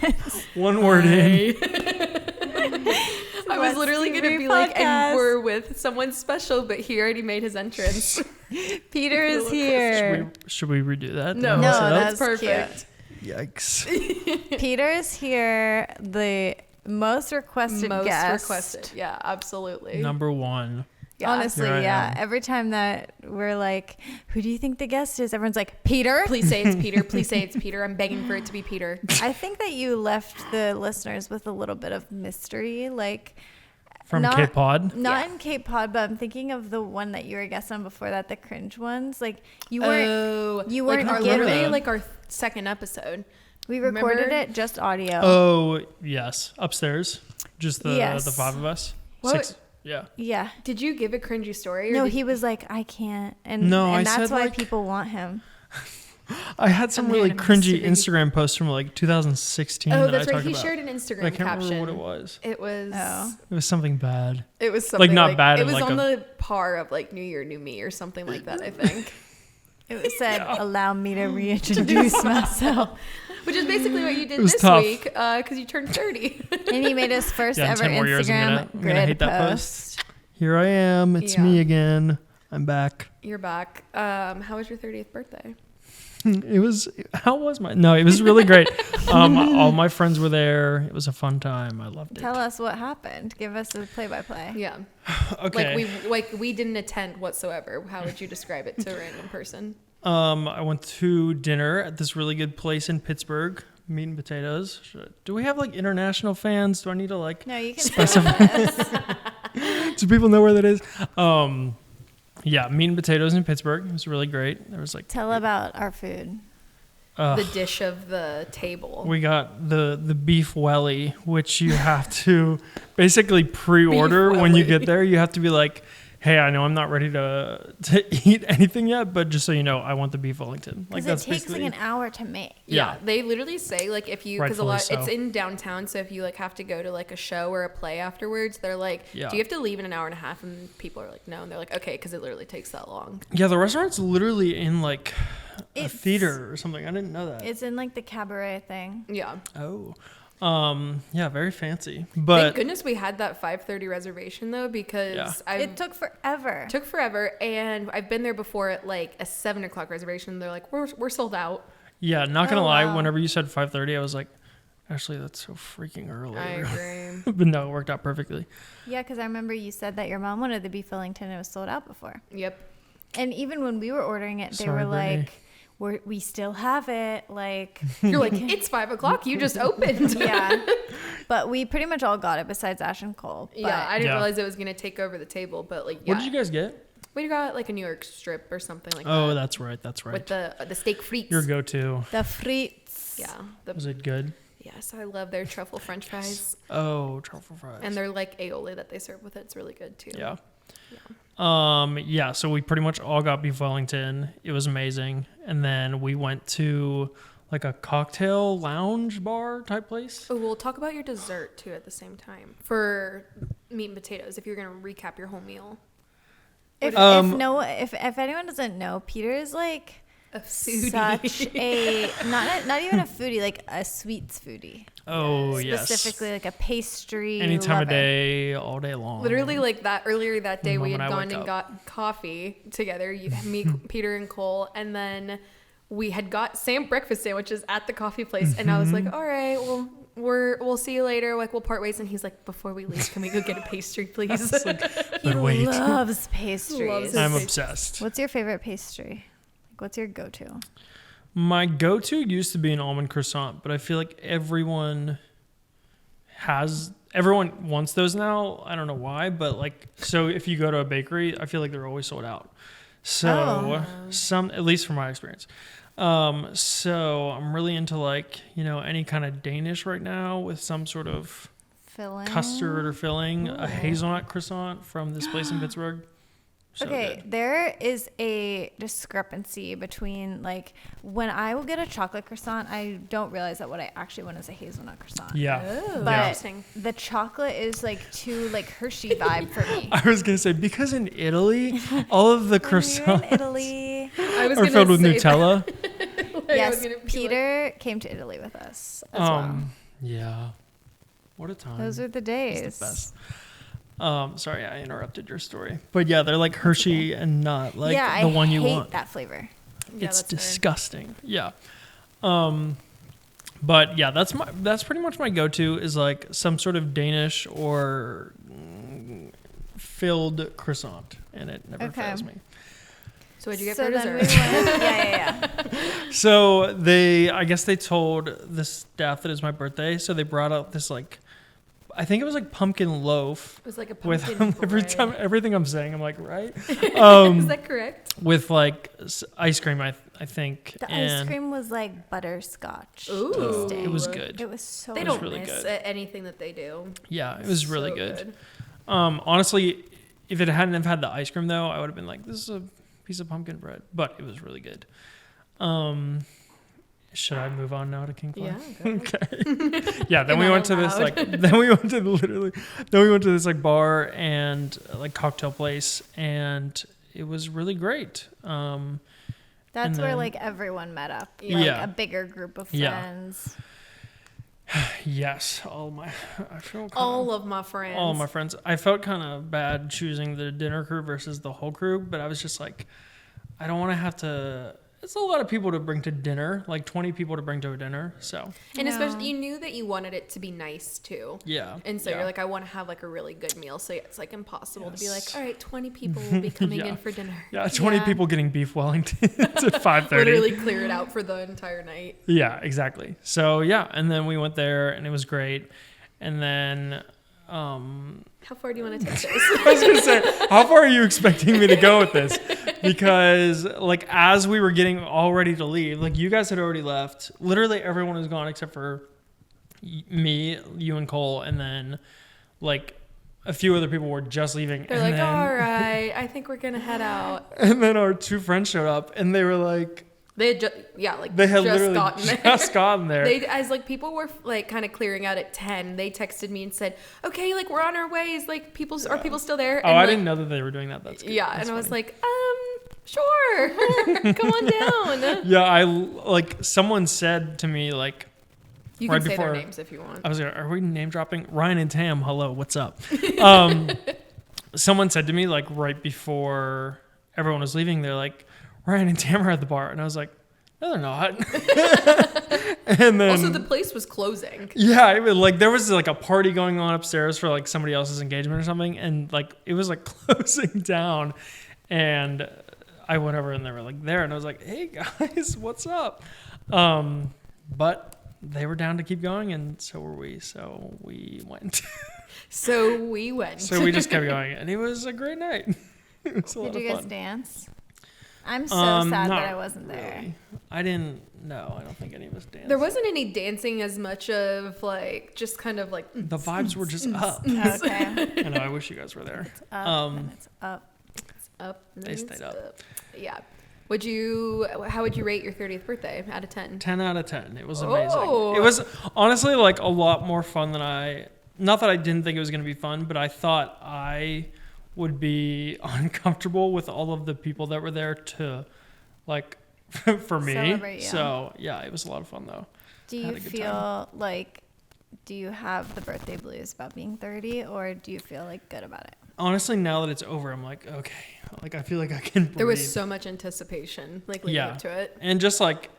Nicholas. One word in. I was literally going to be like, and we're with someone special, but he already made his entrance. Peter is here. Should we redo that? No, that's perfect. Yikes. Peter is here, the most requested guest. Yeah, absolutely. Number one. Yeah. Honestly, yeah. Every time that we're like, who do you think the guest is? Everyone's like, Peter. Please say it's Peter. Please say it's Peter. I'm begging for it to be Peter. I think that you left the listeners with a little bit of mystery, like From Cape Pod? Not in Cape Pod, but I'm thinking of the one that you were a guest on before that, the cringe ones. Like you weren't literally like our second episode. We recorded it just audio. Oh, yes. Upstairs. Just the five of us. What? 6. Yeah. Yeah. Did you give a cringy story? No, he was like, I can't. And that's why people want him. I had some really cringy Instagram posts from like 2016. Oh, that's right. He shared an Instagram caption. I can't remember what it was. It was something bad. It was something like not bad. It was on the par of like New Year, New Me or something like that, I think. It said, allow me to reintroduce myself. Which is basically what you did this week because you turned 30. And he made his first ever Instagram grid post. Here I am. It's me again. I'm back. You're back. How was your 30th birthday? It was really great. All my friends were there. It was a fun time. I loved it. Tell us what happened. Give us a play-by-play. Yeah. Okay. We didn't attend whatsoever. How would you describe it to a random person? I went to dinner at this really good place in Pittsburgh, Meat and Potatoes. Do we have like international fans? Do I need to like No, you can specify? Do people know where that is? Yeah, Meat and Potatoes in Pittsburgh. It was really great. There was like tell about our food. The dish of the table. We got the beef welly, which you have to basically pre-order when you get there. You have to be like, hey, I know I'm not ready to eat anything yet, but just so you know, I want the beef Wellington. Like that's takes like an hour to make. Yeah, they literally say like if you because it's in downtown, so if you like have to go to like a show or a play afterwards, they're like, do you have to leave in an hour and a half? And people are like, no, and they're like, okay, because it literally takes that long. Yeah, the restaurant's literally in like a theater or something. I didn't know that. It's in like the cabaret thing. Yeah. Oh. Yeah, very fancy. But thank goodness we had that 5:30 reservation though, because it took forever. And I've been there before at like a 7 o'clock reservation. They're like, we're sold out. Yeah, not gonna lie. Whenever you said 5:30, I was like, actually, that's so freaking early. I agree. But no, it worked out perfectly. Yeah, because I remember you said that your mom wanted the beef Wellington and it was sold out before. Yep. And even when we were ordering it, they were like, we still have it. Like you're like, it's 5 o'clock. You just opened. Yeah. But we pretty much all got it besides Ash and Cole. But yeah, I didn't realize it was gonna take over the table. But like, what did you guys get? We got like a New York strip or something like that. Oh, that's right. With the steak frites. Your go-to. The frites. Yeah. Was it good? Yes, I love their truffle French fries. Oh, truffle fries. And they're like aioli that they serve with it. It's really good too. Yeah. Yeah. So we pretty much all got beef Wellington. It was amazing. And then we went to like a cocktail lounge bar type place. Oh, we'll talk about your dessert too at the same time for meat and potatoes. If you're gonna recap your whole meal. If anyone doesn't know, Peter is like a foodie. Such a not even a foodie, like a sweets foodie. Oh, yes. Specifically like a pastry. Any time of day, all day long. Literally like that earlier that day we had gone and got coffee together, me, Peter and Cole, and then we had got breakfast sandwiches at the coffee place, and I was like, all right, well, we'll see you later. Like, we'll part ways. And he's like, before we leave, can we go get a pastry, please? He loves pastries. I'm obsessed. What's your favorite pastry? Like, what's your go-to? My go-to used to be an almond croissant, but I feel like everyone wants those now. I don't know why, but like, so if you go to a bakery, I feel like they're always sold out. So at least from my experience. So I'm really into like, any kind of Danish right now with some sort of filling, custard or filling. Ooh. A hazelnut croissant from this place in Pittsburgh. So okay, good. There is a discrepancy between like when I will get a chocolate croissant, I don't realize that what I actually want is a hazelnut croissant. Yeah. Oh, but the chocolate is like too like Hershey vibe for me. I was gonna say because in Italy, all of the croissants in Italy are filled with Nutella. Yes, Peter came to Italy with us as well. Yeah. What a time. Those are the days. It's the best. Sorry, I interrupted your story. But yeah, they're like Hershey and not like the one you want. That flavor. Yeah, It's that's disgusting. Yeah. But yeah, that's pretty much my go-to is like some sort of Danish or filled croissant, and it never fails me. So what'd you get So for then dessert? yeah. So I guess they told the staff that it's my birthday, so they brought out this like, I think it was like pumpkin loaf. It was like a With pumpkin everything I'm saying, I'm like, right? Is that correct? With like ice cream, I think. The and ice cream was like butterscotch. Ooh. tasting. it was good. It was so They was don't really miss good. anything that they do. Yeah, it was really So good. Honestly, if it hadn't have had the ice cream though, I would have been like, this is a piece of pumpkin bread. But it was really good. Should I move on now to King Fly? Yeah. Okay. Yeah. Then Am we I went to this allowed? like. Then we went to this like bar and like cocktail place, and it was really great. That's and where then- like everyone met up. Like Yeah. a bigger group of Yeah. friends. Yes, all of my friends. I felt kind of bad choosing the dinner crew versus the whole crew, but I was just like, I don't want to have to. It's a lot of people to bring to dinner, like 20 people to bring to a dinner. So And No. especially you knew that you wanted it to be nice too. yeah, And so yeah. you're like, I want to have like a really good meal. So it's like impossible to be like, Yes. all right, 20 people will be coming Yeah. in for dinner. Yeah, 20 Yeah. people getting beef Wellingtons at 5:30. Literally clear it out for the entire night. Yeah, exactly. So yeah, and then we went there and it was great. And then How far do you want to take this? I was gonna say, how far are you expecting me to go with this? Because like as we were getting all ready to leave, like you guys had already left. Literally everyone was gone except for me, you and Cole, and then like a few other people were just leaving. They're and like, then, all right, I think we're going to head out. And then our two friends showed up and they were like, They had just literally gotten there. just gotten there. They, as like people were like kind of clearing out at 10, they texted me and said, okay, like we're on our ways. Like are people still there? Oh, And, I like, didn't know that they were doing that. That's good. Yeah. That's and I was funny. like, sure, come on down. Yeah, I like someone said to me like You right can say before their names if you want. I was like, are we name dropping? Ryan and Tam, hello, what's up? Someone said to me like right before everyone was leaving, they're like, Ryan and Tam are at the bar, and I was like, no, they're not. And then Also, the place was closing. yeah, it was like there was like a party going on upstairs for like somebody else's engagement or something, and like it was like closing down, and I went over and they were like there, and I was like, hey guys, what's up? But they were down to keep going, and so were we. So we went. So we went. So we just kept going, and it was a great night. It was a lot Did you of guys fun. dance? I'm so sad Not that I wasn't there. really. I didn't. No, I don't think any of us danced. There wasn't any dancing as much of like just kind of like The vibes were just up. Okay. I know. I wish you guys were there. Up and it's up. up. and They then stayed it's up. Yeah. How would you rate your 30th birthday out of 10? 10 out of 10. It was amazing. Oh. It was honestly like a lot more fun than not that I didn't think it was going to be fun, but I thought I would be uncomfortable with all of the people that were there to like for me. Celebrate, yeah. So yeah, it was a lot of fun though. Do Had you a good feel like, do you have the birthday blues about being 30, or do you feel like good about it? Honestly, now that it's over, I'm like, okay, like I feel like I can breathe. There was so much anticipation like leading Yeah. up to it. And just like,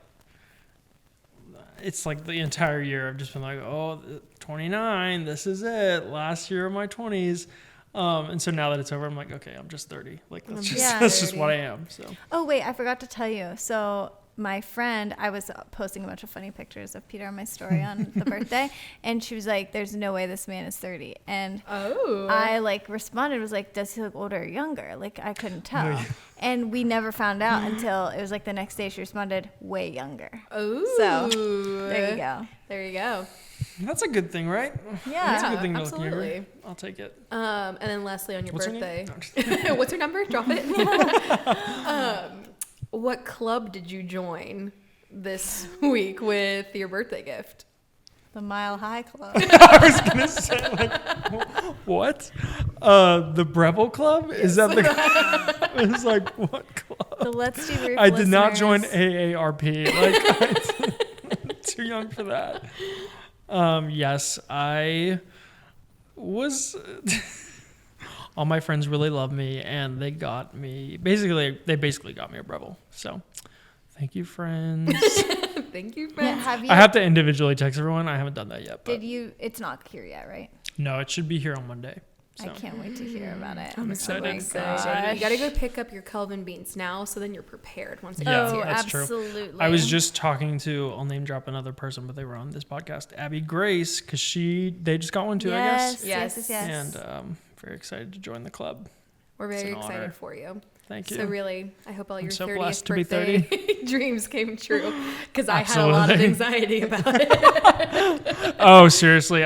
it's like the entire year I've just been like, oh, 29, this is it. Last year of my 20s. And so now that it's over, I'm like, okay, I'm just 30. Like, that's just, Yeah. that's just what I am. So, Oh, wait, I forgot to tell you. So my friend, I was posting a bunch of funny pictures of Peter on my story on the birthday, and she was like, there's no way this man is 30. And Oh. I like responded, was like, does he look older or younger? Like, I couldn't tell. yeah. And we never found out until it was like the next day she responded, way younger. Oh. So, There you go. There you go. that's a good thing, right? Yeah. That's a good thing to absolutely. look younger. I'll take it. And then lastly on your What's her birthday. name? No, I'm just kidding. What's her number? Drop it. What club did you join this week with your birthday gift? The Mile High Club. I was going to say, like, what? The Breville Club? Is that the It was like, what club? The Let's Do Roof I did not join listeners. AARP. Like, I'm too young for that. Yes, I was. All my friends really love me, and they got me. They basically got me a Breville. So, thank you, friends. Thank you, friends. Yeah, I have to individually text everyone. I haven't done that yet. But It's not here yet, right? no, it should be here on Monday. So. I can't wait to hear about it. I'm excited. I'm excited. You gotta go pick up your Kelvin beans now, so then you're prepared once it Yeah, gets here. that's true. Absolutely. I was just talking to, I'll name drop another person, but they were on this podcast, Abby Grace, because they just got one too, I guess. Yes. And very excited to join the club. We're very It's an honor. excited for you. Thank you. So really, I hope all your so 30th blessed to be birthday dreams came true, because I had a lot of anxiety about it. Oh, seriously,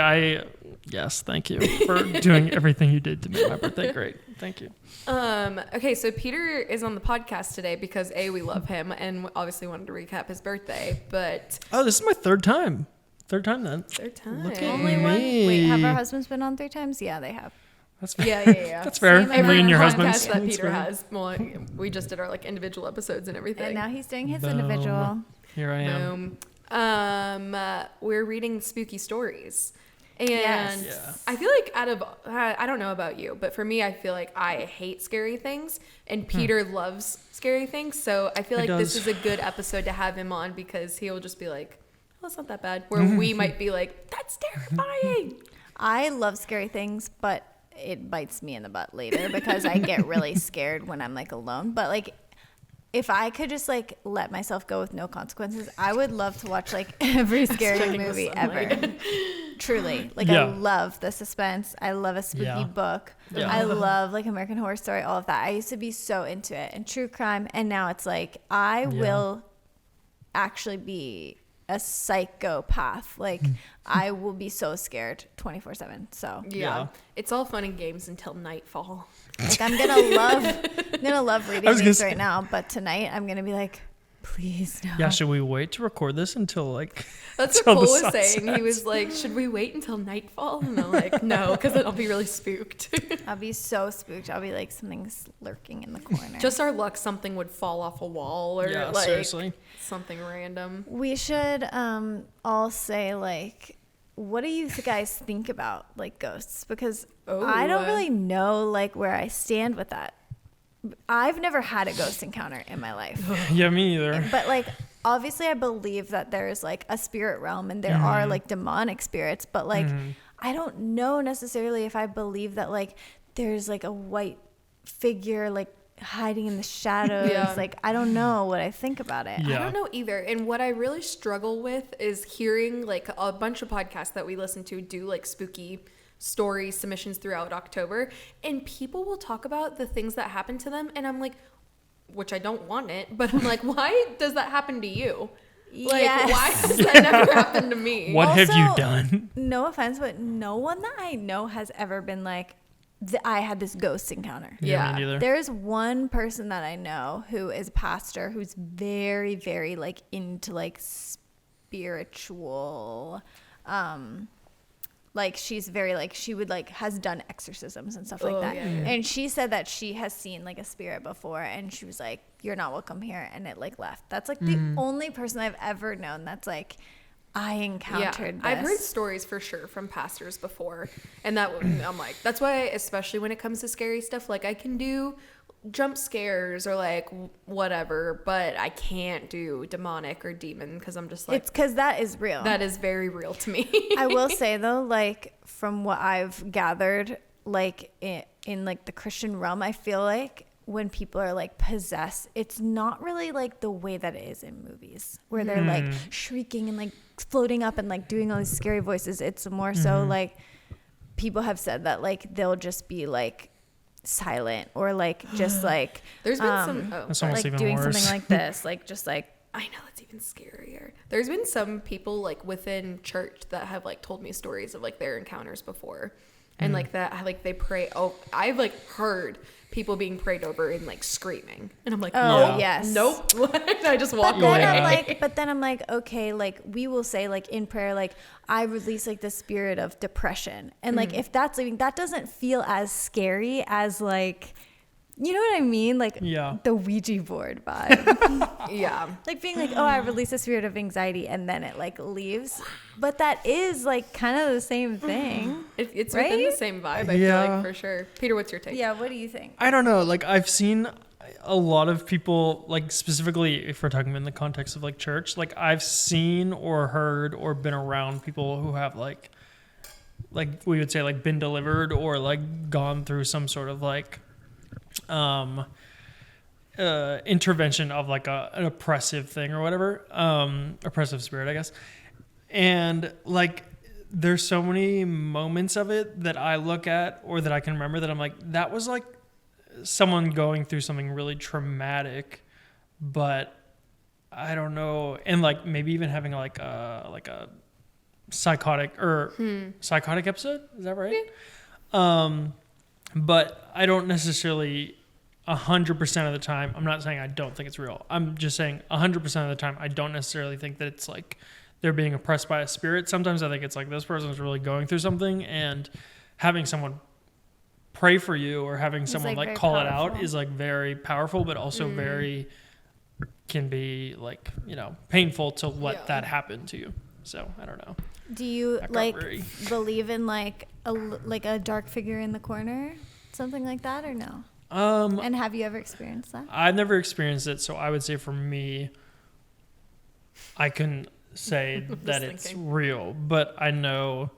yes, thank you for doing everything you did to make my birthday great. Thank you. Okay, so Peter is on the podcast today because we love him, and obviously wanted to recap his birthday, but Oh, this is my third time. Third time then. third time. Look at Only me. one. Wait, have our husbands been on 3 times? Yeah, they have. That's fair. Yeah. That's fair. Same Every Me and your podcast husbands. that That's Peter fair. has. Well, we just did our individual episodes and everything. And now he's doing his Boom. individual. Here I am. Boom. We're reading spooky stories. And Yes. Yeah. I feel like I don't know about you, but for me, I feel like I hate scary things, and Peter loves scary things. So I feel He like this does. is a good episode to have him on, because he'll just be like, oh, it's not that bad. Where we might be like, that's terrifying. I love scary things, but it bites me in the butt later because I get really scared when I'm alone. But if I could just let myself go with no consequences, I would love to watch every scary Checking the movie sunlight. ever. Truly. Yeah. I love the suspense. I love a spooky Yeah. book. Yeah. I love American Horror Story, all of that. I used to be so into it, and true crime, and now it's I will actually be a psychopath. I will be so scared 24/7. So Yeah. It's all fun and games until nightfall. I'm gonna love reading was gonna these say- right now, but tonight I'm gonna be please no. Yeah, should we wait to record this until That's until what the Cole was sun saying. He sets? was should we wait until nightfall? And I'm no, because then I'll be really spooked. I'll be so spooked. I'll be something's lurking in the corner. Just our luck, something would fall off a wall or Yeah, seriously. something random. We should all say what do you guys think about ghosts? Because I don't really know where I stand with that. I've never had a ghost encounter in my life. Yeah, me either. But obviously I believe that there's a spirit realm and there are demonic spirits, but I don't know necessarily if I believe that there's a white figure hiding in the shadows. Yeah. I don't know what I think about it. Yeah. I don't know either. And what I really struggle with is hearing a bunch of podcasts that we listen to do spooky story submissions throughout October, and people will talk about the things that happen to them, and I'm which I don't want it, but I'm why does that happen to you? Yes. Why has that never happened to me? What have you Also, done? No offense, but no one that I know has ever been I had this ghost encounter. Yeah. Me neither. There's one person that I know who is a pastor who's very, very into spiritual, she's very she would has done exorcisms and stuff like that. Yeah. And she said that she has seen a spirit before, and she was you're not welcome here, and it left. That's the only person I've ever known that's I encountered this. I've heard stories for sure from pastors before, and that I'm that's why, especially when it comes to scary stuff, I can do jump scares or whatever, but I can't do demonic or demon, because I'm just it's because that is real. that is very real to me. I will say though, from what I've gathered, in the Christian realm, I feel when people are possessed, it's not really the way that it is in movies where they're shrieking and floating up and doing all these scary voices. It's more so people have said that they'll just be silent or just There's been some That's almost even doing worse. something like this, just I know, that's even scarier. There's been some people within church that have told me stories of their encounters before, and that they pray. Oh, I've like people being prayed over and like screaming, and I'm like, Oh, nope, yes. nope. I just walk But then away. I'm like, okay, like we will say like in prayer, like I release like the spirit of depression, and like if that's leaving, that doesn't feel as scary as like You know what I mean? Like the Ouija board vibe. Yeah. Like being like, oh, I release a spirit of anxiety and then it like leaves. But that is like kind of the same thing. It's right? within the same vibe, I feel like, for sure. Peter, what's your take? Yeah, what do you think? I don't know. Like I've seen a lot of people, like specifically if we're talking in the context of like church, like I've seen or heard or been around people who have like we would say like been delivered or like gone through some sort of like intervention of like an oppressive thing or whatever, oppressive spirit, I guess. And like, there's so many moments of it that I look at or that I can remember that I'm like, that was like someone going through something really traumatic, but I don't know. And like maybe even having like a psychotic episode. Is that right? But I don't necessarily 100% of the time. I'm not saying I don't think it's real. I'm just saying 100% of the time, I don't necessarily think that it's like they're being oppressed by a spirit. Sometimes I think it's like this person's really going through something, and having someone pray for you or having someone like call powerful. It out is like very powerful, but also very can be like, you know, painful to let that happen to you. So I don't know. Do you like believe in like a dark figure in the corner, something like that, or no? And have you ever experienced that? I've never experienced it, so I would say for me, I couldn't say that it's real, but I know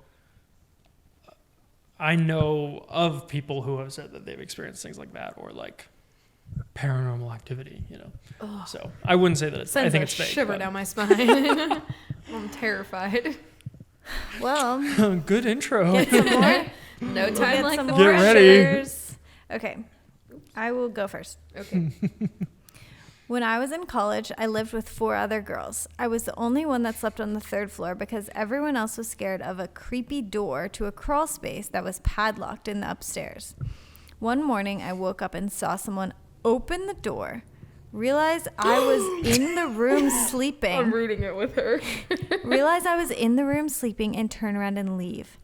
of people who have said that they've experienced things like that or like paranormal activity, you know. Ugh. So I wouldn't say that it's. I think it's fake. Shiver down my spine. I'm terrified. Well, good intro. Get some more. No time like the Get ready. Okay, I will go first. Okay. When I was in college, I lived with 4 other girls. I was the only one that slept on the 3rd floor because everyone else was scared of a creepy door to a crawl space that was padlocked in the upstairs. One morning, I woke up and saw someone open the door, realized I was in the room sleeping. I'm reading it with her. Realized I was in the room sleeping and turn around and leave.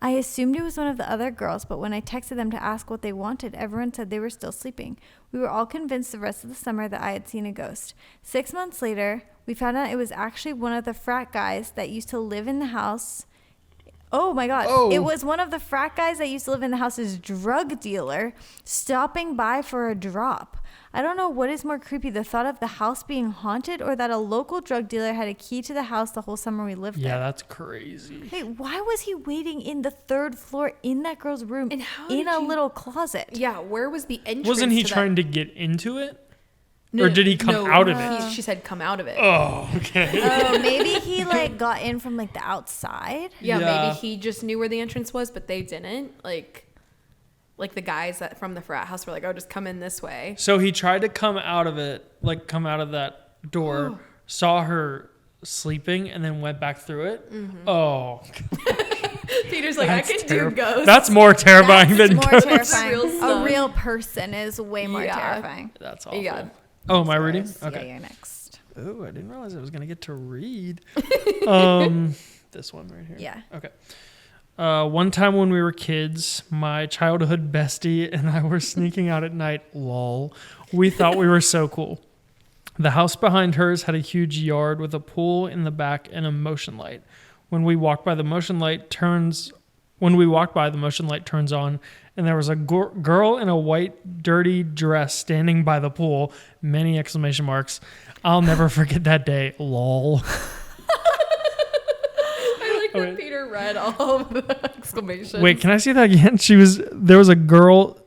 I assumed it was one of the other girls, but when I texted them to ask what they wanted, everyone said they were still sleeping. We were all convinced the rest of the summer that I had seen a ghost. 6 months later, we found out it was actually one of the frat guys that used to live in the house. Oh my God. Oh. It was one of the frat guys that used to live in the house's drug dealer stopping by for a drop. I don't know what is more creepy, the thought of the house being haunted or that a local drug dealer had a key to the house the whole summer we lived there. Yeah, that's crazy. Hey, why was he waiting in the 3rd floor in that girl's room and in a little closet? Yeah, where was the entrance? Wasn't he trying to get into it? No, or did he come out of it? She said come out of it. Oh, okay. Oh, maybe he like got in from like the outside. Yeah, maybe he just knew where the entrance was, but they didn't. Like the guys that from the frat house were like, oh, just come in this way. So he tried to come out of it, like come out of that door, saw her sleeping, and then went back through it. Mm-hmm. Oh. Peter's like, I can do ghosts. That's more terrifying than ghosts. Terrifying. A real person is way more terrifying. That's awful. Yeah. Oh, am I reading? Okay. Yeah, you're next. Oh, I didn't realize I was going to get to read. This one right here. Yeah. Okay. One time when we were kids, my childhood bestie and I were sneaking out at night. Lol. We thought we were so cool. The house behind hers had a huge yard with a pool in the back and a motion light. When we walked by, the motion light turns on, and there was a girl in a white, dirty dress standing by the pool. Many exclamation marks. I'll never forget that day. Lol. That Peter read all of the exclamations. Wait, can I see that again? There was a girl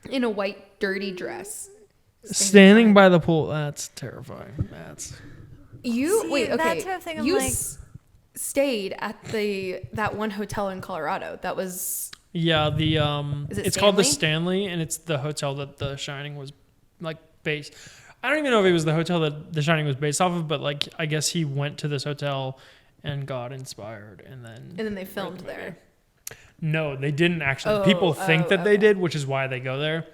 in a white dirty dress standing by the pool. That's terrifying. That's that type of thing. You stayed at that one hotel in Colorado. That was it's called the Stanley, and it's the hotel that The Shining was like based. I don't even know if it was the hotel that The Shining was based off of, but like I guess he went to this hotel and got inspired, and then they filmed there. No, they didn't actually. People think that they did, which is why they go there.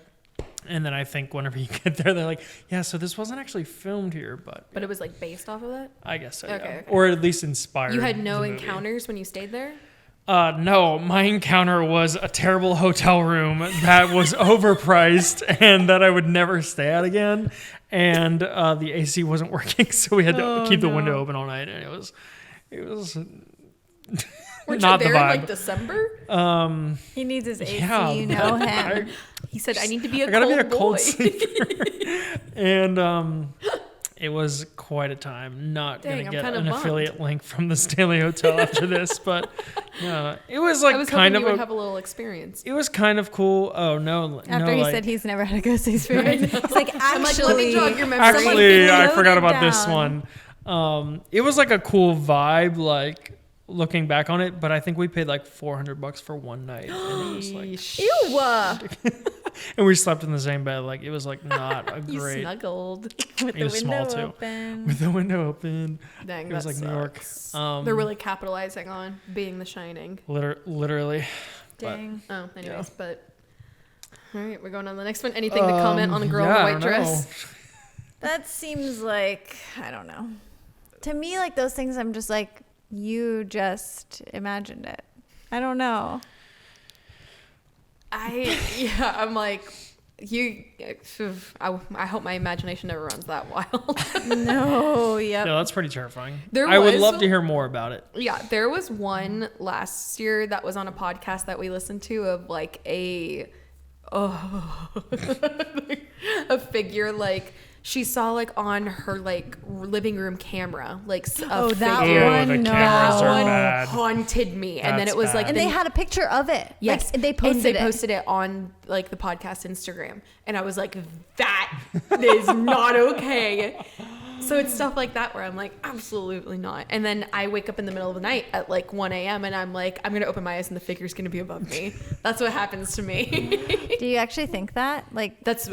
And then I think whenever you get there, they're like, yeah, so this wasn't actually filmed here, but it was like based off of that? I guess so, okay. Or at least inspired. You had no encounters when you stayed there? No, my encounter was a terrible hotel room that was overpriced and that I would never stay at again. And the AC wasn't working, so we had to keep the window open all night. And it was Weren't not you there the vibe. in like December? He needs his AC, Yeah, you know him. He said, "I need to be I gotta be a cold boy." sleeper. And it was quite a time. Not Dang, gonna I'm get kinda an bummed. affiliate link from the Stanley Hotel after this, but yeah, it was like I was kind hoping of you would have a little experience. it was kind of cool. Oh no! After he said he's never had a ghost experience, he's like, I'm like, actually, let me jog your memory. Actually, I Slow forgot it about this down. one. It was like a cool vibe, like looking back on it, but I think we paid like $400 for one night, and it was like, Ew. and we slept in the same bed. Like it was like not a You great. snuggled. With It the was small, window too. open. With the window open. Dang, It was that like New York. sucks. They're really capitalizing on being The Shining. Literally. Dang. Oh, anyways, Yeah. but all right, we're going on to the next one. Anything to comment on the girl in yeah, the I white don't dress? know. That seems like, I don't know. To me, like those things, I'm just like, you just imagined it. I don't know. I'm like, I hope my imagination never runs that wild. No, yep. Yeah, that's pretty terrifying. There I would was- love to hear more about it. Yeah, there was one last year that was on a podcast that we listened to of like a figure like she saw like on her like living room camera like a that figure. one, the no. cameras That are one bad. haunted me, and then That's it was like bad. And they had a picture of it. yes, Like, they posted it. on like the podcast Instagram, and I was like, that is not okay. So it's stuff like that where I'm like, absolutely not. And then I wake up in the middle of the night at like 1 a.m. and I'm like, I'm gonna open my eyes and the figure's gonna be above me. That's what happens to me. Do you actually think that? Like, This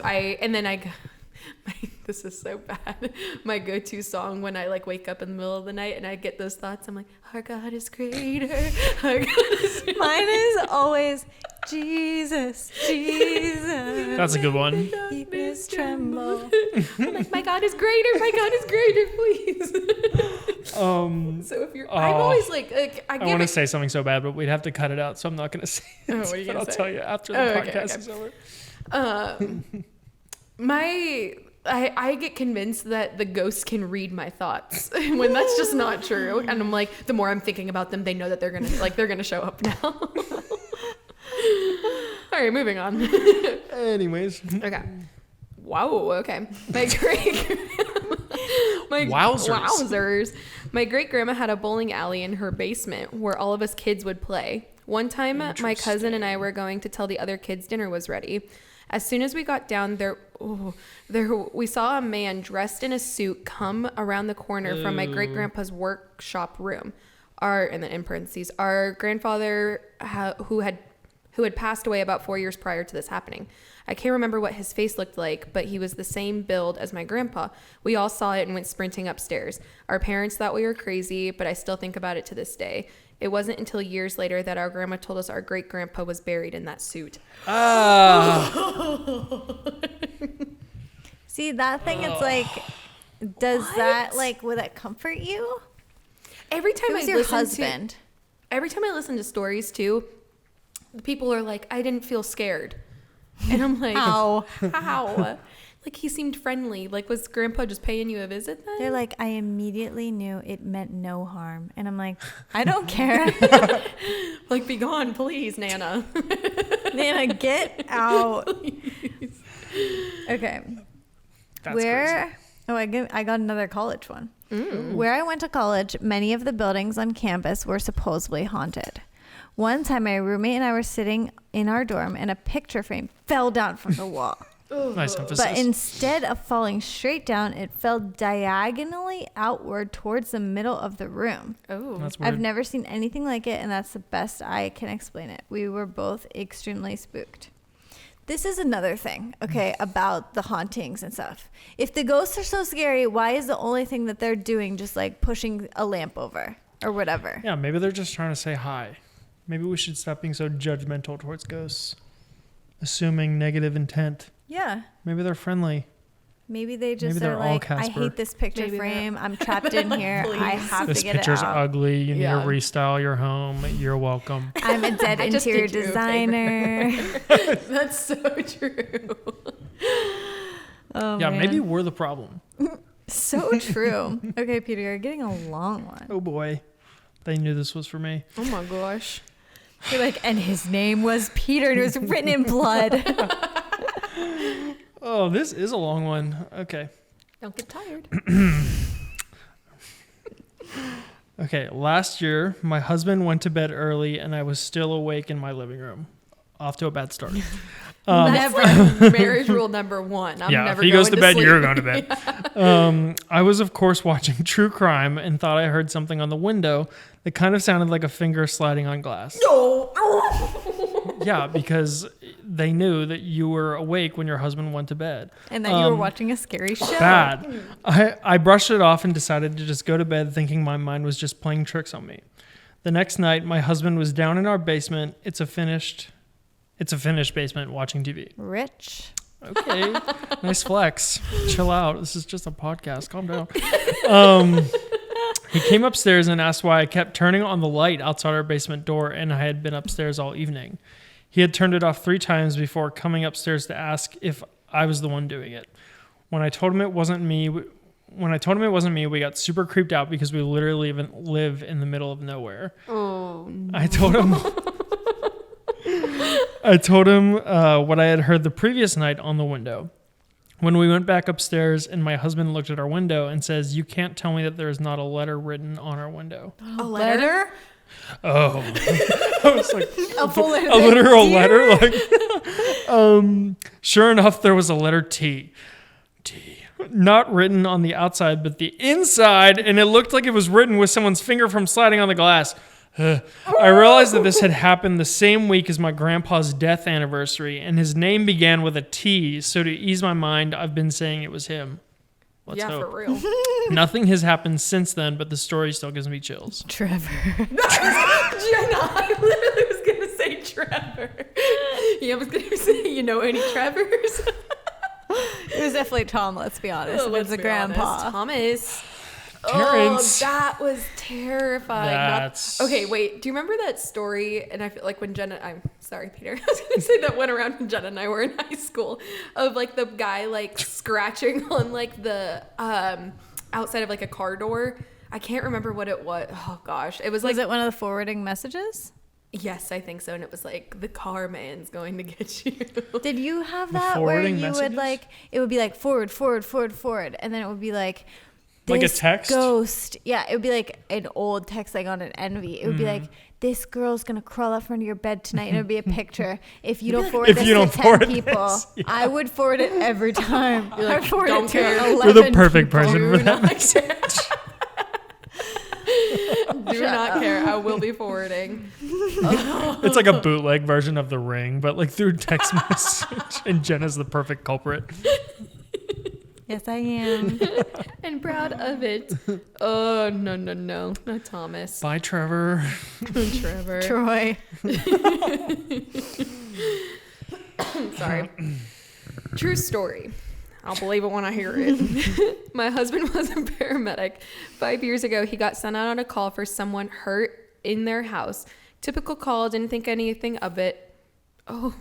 is so bad. My go-to song when I like wake up in the middle of the night and I get those thoughts, I'm like, our God is greater. Our God is greater. mine is always Jesus, Jesus. That's a good one. Darkness tremble. I'm like, my God is greater. My God is greater, please. So if you're, I'm always like I want to say something so bad, but we'd have to cut it out, so I'm not going to say it. Oh, what are you but gonna I'll say? tell you after the podcast is over. I get convinced that the ghosts can read my thoughts when that's just not true. And I'm like, the more I'm thinking about them, they know that they're gonna show up now. All right, moving on. Anyways. Okay. Wow. Okay. Wowzers. My great grandma had a bowling alley in her basement where all of us kids would play. One time, my cousin and I were going to tell the other kids dinner was ready. As soon as we got down there, we saw a man dressed in a suit come around the corner from my great grandpa's workshop room. And then in parentheses, our grandfather who had passed away about 4 years prior to this happening. I can't remember what his face looked like, but he was the same build as my grandpa. We all saw it and went sprinting upstairs. Our parents thought we were crazy, but I still think about it to this day. It wasn't until years later that our grandma told us our great grandpa was buried in that suit. See, that thing, it's like, does that, like, would that comfort you? Every time It was your every time I listen to stories too, people are like, I didn't feel scared. And I'm like, How? Like, he seemed friendly. Like, was grandpa just paying you a visit then? They're like, I immediately knew it meant no harm. And I'm like, I don't care. Like, be gone, please, Nana. Nana, get out. Please. Okay. That's crazy. I got another college one. Where I went to college, many of the buildings on campus were supposedly haunted. One time, my roommate and I were sitting in our dorm, and a picture frame fell down from the wall. Nice emphasis. But instead of falling straight down, it fell diagonally outward towards the middle of the room. Oh, That's weird. I've never seen anything like it, and that's the best I can explain it. We were both extremely spooked. This is another thing, okay, about the hauntings and stuff. If the ghosts are so scary, why is the only thing that they're doing just like pushing a lamp over or whatever? Yeah, maybe they're just trying to say hi. Maybe we should stop being so judgmental towards ghosts, assuming negative intent. Yeah. Maybe they're friendly. Maybe they just Maybe they're are all like, I Casper. hate this picture Maybe frame. I'm trapped in here. I have This to get it picture's out. ugly. You need Yeah. to restyle your home. You're welcome. I'm a dead I just interior did you a designer. That's so true. Oh, Yeah, man. maybe we're the problem. So true. Okay, Peter, you're getting a long one. Oh boy. They knew this was for me. Oh my gosh. You're like, and his name was Peter, and it was written in blood. Oh, this is a long one. Okay. Don't get tired. Okay, last year, my husband went to bed early and I was still awake in my living room. Off to a bad start. That's like marriage rule number 1. I'm yeah, never if he goes to bed, sleep. you're going to bed. I was, of course, watching true crime and thought I heard something on the window that kind of sounded like a finger sliding on glass. No. Yeah, because they knew that you were awake when your husband went to bed. And that you were watching a scary show. Bad. I brushed it off and decided to just go to bed thinking my mind was just playing tricks on me. The next night, my husband was down in our basement. It's a finished basement watching TV. Rich. Okay. Nice flex. Chill out. This is just a podcast. Calm down. He came upstairs and asked why I kept turning on the light outside our basement door, and I had been upstairs all evening. He had turned it off 3 times before coming upstairs to ask if I was the one doing it. When I told him it wasn't me, we got super creeped out because we literally live in the middle of nowhere. Oh. No. I told him what I had heard the previous night on the window. When we went back upstairs and my husband looked at our window and says, "You can't tell me that there is not a letter written on our window." A letter? Oh. I was like, A literal letter? Like, sure enough, there was a letter T. Not written on the outside, but the inside, and it looked like it was written with someone's finger from sliding on the glass. I realized that this had happened the same week as my grandpa's death anniversary, and his name began with a T, so to ease my mind, I've been saying it was him. Let's hope. For real. Nothing has happened since then, but the story still gives me chills. Trevor. Jenna, I literally was going to say Trevor. Yeah, I was going to say, you know any Trevors? It was definitely Tom, let's be honest. It was a grandpa. Thomas. Terrence. Oh, that was terrifying. That's... Okay, wait. Do you remember that story? And I feel like when Jenna, I'm sorry, Peter. I was going to say that went around when Jenna and I were in high school of like the guy like scratching on like the outside of like a car door. I can't remember what it was. Oh gosh, it was like. Was it one of the forwarding messages? Yes, I think so. And it was like the car man's going to get you. Did you have that where you messages? would like it would be like forward, and then it would be like Like a this text? ghost. Yeah, it would be like an old text like on an Envy. It would be like, this girl's gonna crawl up front of your bed tonight, and it would be a picture. If you don't forward If this you to don't 10 forward people, this, yeah. I would forward it every time. You're like, I forward don't it to care. 11 You're the perfect people. person for that not message. Do not care. I will be forwarding. It's like a bootleg version of The Ring, but like through text message, and Jenna's the perfect culprit. Yes, I am. And proud of it. Oh, no. Not Thomas. Bye, Trevor. Trevor. Troy. Sorry. True story. I'll believe it when I hear it. My husband was a paramedic. 5 years ago, he got sent out on a call for someone hurt in their house. Typical call, didn't think anything of it. Oh,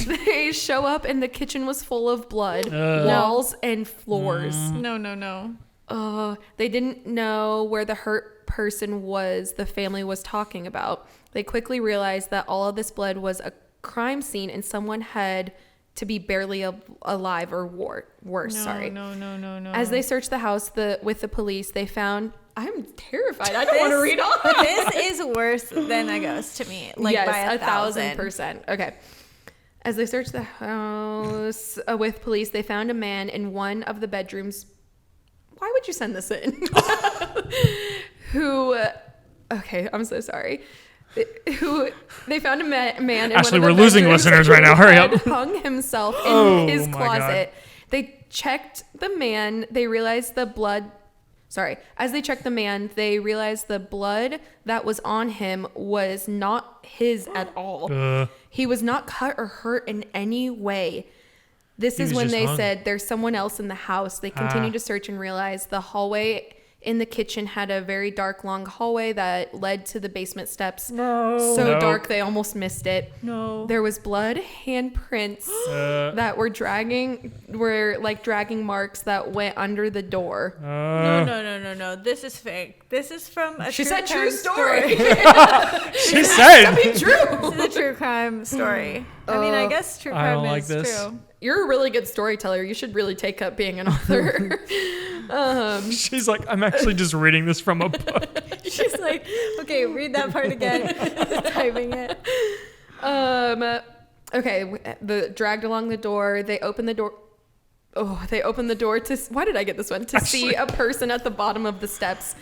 they show up and the kitchen was full of blood, walls and floors. No. They didn't know where the hurt person was the family was talking about. They quickly realized that all of this blood was a crime scene and someone had to be barely alive or worse. Sorry. No. As they searched the house with the police, they found... I'm terrified. I don't want to read on. But this is worse than a ghost to me. Like yes, by 1,000%. Okay. As they searched the house with police, they found a man in one of the bedrooms. Why would you send this in? Okay, I'm so sorry. They found a man in Ashley, one of the we're losing bedrooms listeners right now. Hurry up. who had hung himself in his my closet. God. They checked the man. They realized the blood... Sorry. As they checked the man, they realized the blood that was on him was not his at all. He was not cut or hurt in any way. This is when they hung. said there's someone else in the house. They continued to search and realized the hallway in the kitchen had a very dark, long hallway that led to the basement steps. So dark they almost missed it. There was blood, handprints that were dragging marks that went under the door. No. This is fake. This is from a She true said crime true story. She said. Be true. This is a true crime story. I mean, I guess true crime don't like is this. true. You're a really good storyteller. You should really take up being an author. She's like, I'm actually just reading this from a book. She's like, okay, read that part again. Typing it. Okay, the dragged along the door. They opened the door. Oh, they opened the door to. Why did I get this one? To see a person at the bottom of the steps.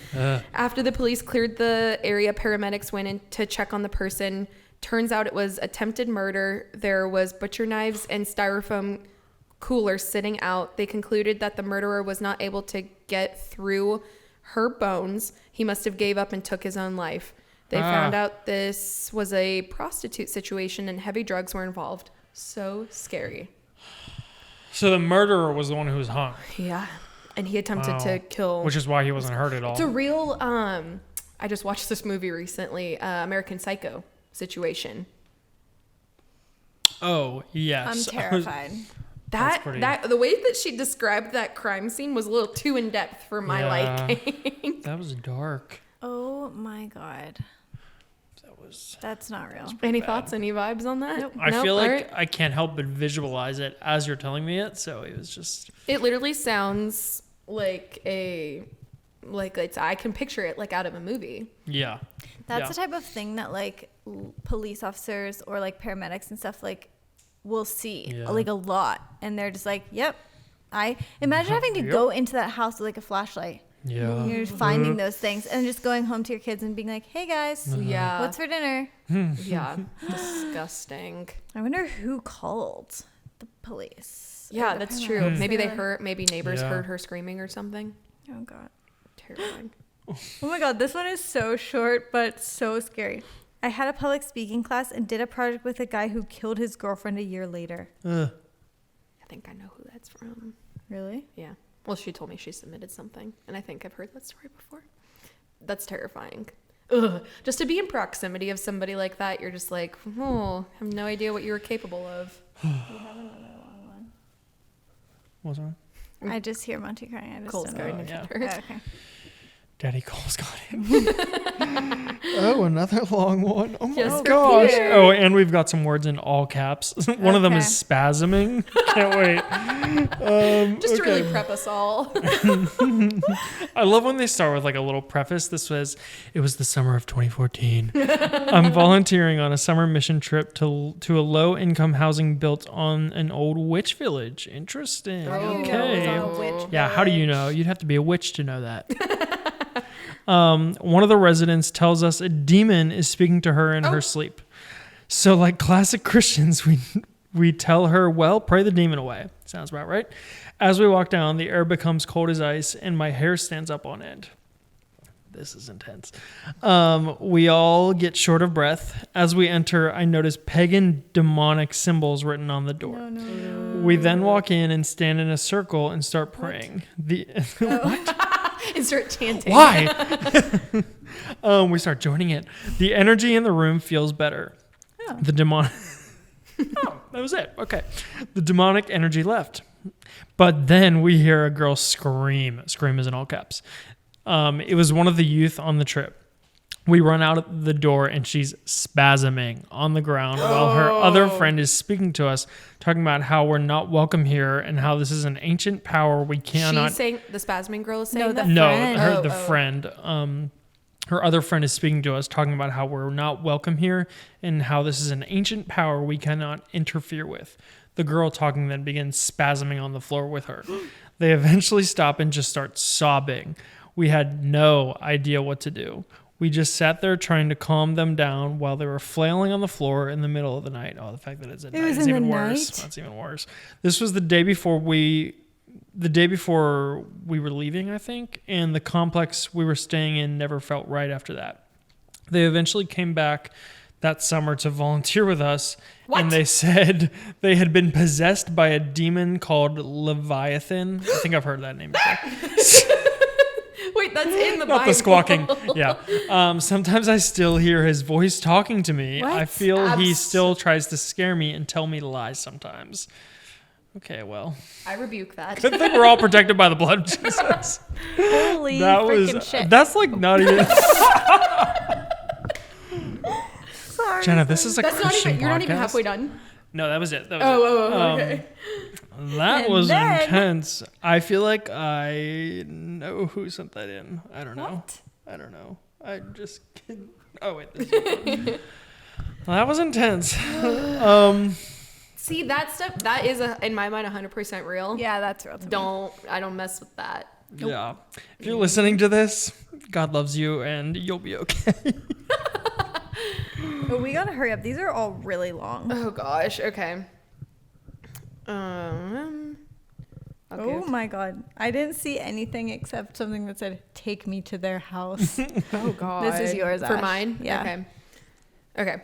After the police cleared the area, paramedics went in to check on the person. Turns out it was attempted murder. There was butcher knives and styrofoam coolers sitting out. They concluded that the murderer was not able to get through her bones. He must have gave up and took his own life. They found out this was a prostitute situation and heavy drugs were involved. So scary. So the murderer was the one who was hung. Yeah. And he attempted to kill. Which is why he wasn't hurt at all. It's a real, I just watched this movie recently, American Psycho situation. Oh, yes. I'm terrified. The way that she described that crime scene was a little too in depth for my liking. That was dark. Oh my God. That's not real. Any thoughts? Any vibes on that? Nope. I feel like I can't help but visualize it as you're telling me it. So it was just. It literally sounds like I can picture it like out of a movie. Yeah. That's the type of thing that like police officers or like paramedics and stuff like will see like a lot, and they're just like, "Yep." I imagine having to go into that house with like a flashlight. Yeah. You're finding those things and just going home to your kids and being like, "Hey guys, what's for dinner?" Yeah, disgusting. I wonder who called the police. Yeah, that's true. Maybe maybe neighbors Yeah. heard her screaming or something. Oh God. Terrifying. Oh my God, this one is so short but so scary. I had a public speaking class and did a project with a guy who killed his girlfriend a year later. I think I know who that's from. Really? Yeah. Well, she told me she submitted something, and I think I've heard that story before. That's terrifying. Ugh. Just to be in proximity of somebody like that, you're just like, I have no idea what you were capable of. We have another long one. What's wrong? I just hear Monty crying. I just Cole's don't going know. to get Oh, her. okay. Daddy Cole's got him. Oh, another long one. Oh my Just gosh. Peter. Oh, and we've got some words in all caps. One of them is Okay. spasming. Can't wait. Just to really prep us all. I love when they start with like a little preface. It was the summer of 2014. I'm volunteering on a summer mission trip to a low-income housing built on an old witch village. Interesting. Okay. Yeah, how do you know? You'd have to be a witch to know that. One of the residents tells us a demon is speaking to her in her sleep. So like classic Christians, we tell her, well, pray the demon away. Sounds about right. As we walk down, the air becomes cold as ice and my hair stands up on end. This is intense. We all get short of breath. As we enter, I notice pagan demonic symbols written on the door. No. We then walk in and stand in a circle and start praying. And start chanting. Why? We start joining it. The energy in the room feels better. Oh. The demonic. Oh, that was it. Okay. The demonic energy left. But then we hear a girl scream. Scream is in all caps. It was one of the youth on the trip. We run out the door and she's spasming on the ground while her other friend is speaking to us, talking about how we're not welcome here and how this is an ancient power we cannot. She's saying, the spasming girl is saying that? No, friend. the friend. Her other friend is speaking to us, talking about how we're not welcome here and how this is an ancient power we cannot interfere with. The girl talking then begins spasming on the floor with her. They eventually stop and just start sobbing. We had no idea what to do. We just sat there trying to calm them down while they were flailing on the floor in the middle of the night. Oh, the fact that it's at night is even worse. That's even worse. This was the day before we were leaving, I think, and the complex we were staying in never felt right after that. They eventually came back that summer to volunteer with us. What? And they said they had been possessed by a demon called Leviathan. I think I've heard that name before. Wait, that's in the Not Bible. the squawking. Yeah. Sometimes I still hear his voice talking to me. What? I feel he still tries to scare me and tell me lies sometimes. Okay, well. I rebuke that. Good thing we're all protected by the blood of Jesus. Holy That freaking was, shit. that's like not even. Sorry. Jenna, this is a That's not Christian even. You're not even podcast. halfway done. No, that was it. That was Oh, it. okay. That And was then- intense. I feel like I know who sent that in. I don't know. What? I don't know. I just. Oh wait. This is well, that was intense. See, that stuff, that is, in my mind, 100% real. Yeah, that's real to me. I don't mess with that. Yeah. If you're listening to this, God loves you and you'll be okay. But we gotta hurry up. These are all really long. Oh, gosh. Okay. Oh my god. I didn't see anything except something that said, "Take me to their house." Oh, God. This is yours, For Ash. mine? Yeah. Okay.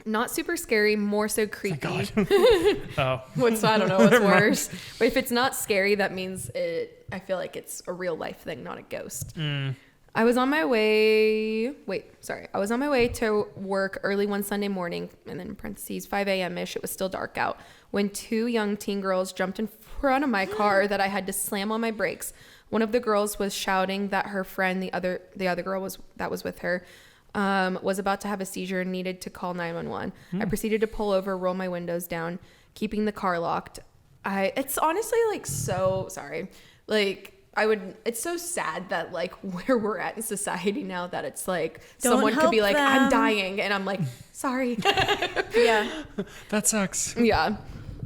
Not super scary, more so creepy. God. Oh. I don't know what's worse. But if it's not scary, that means I feel like it's a real life thing, not a ghost. I was on my way to work early one Sunday morning, and then in parentheses 5 a.m.-ish, it was still dark out, when two young teen girls jumped in front of my car that I had to slam on my brakes. One of the girls was shouting that her friend, the other girl that was with her, was about to have a seizure and needed to call 911. I proceeded to pull over, roll my windows down, keeping the car locked. It's honestly like so sorry. Like it's so sad that like where we're at in society now that it's like Don't someone could be help like, I'm them. dying. And I'm like, sorry. Yeah. That sucks. Yeah.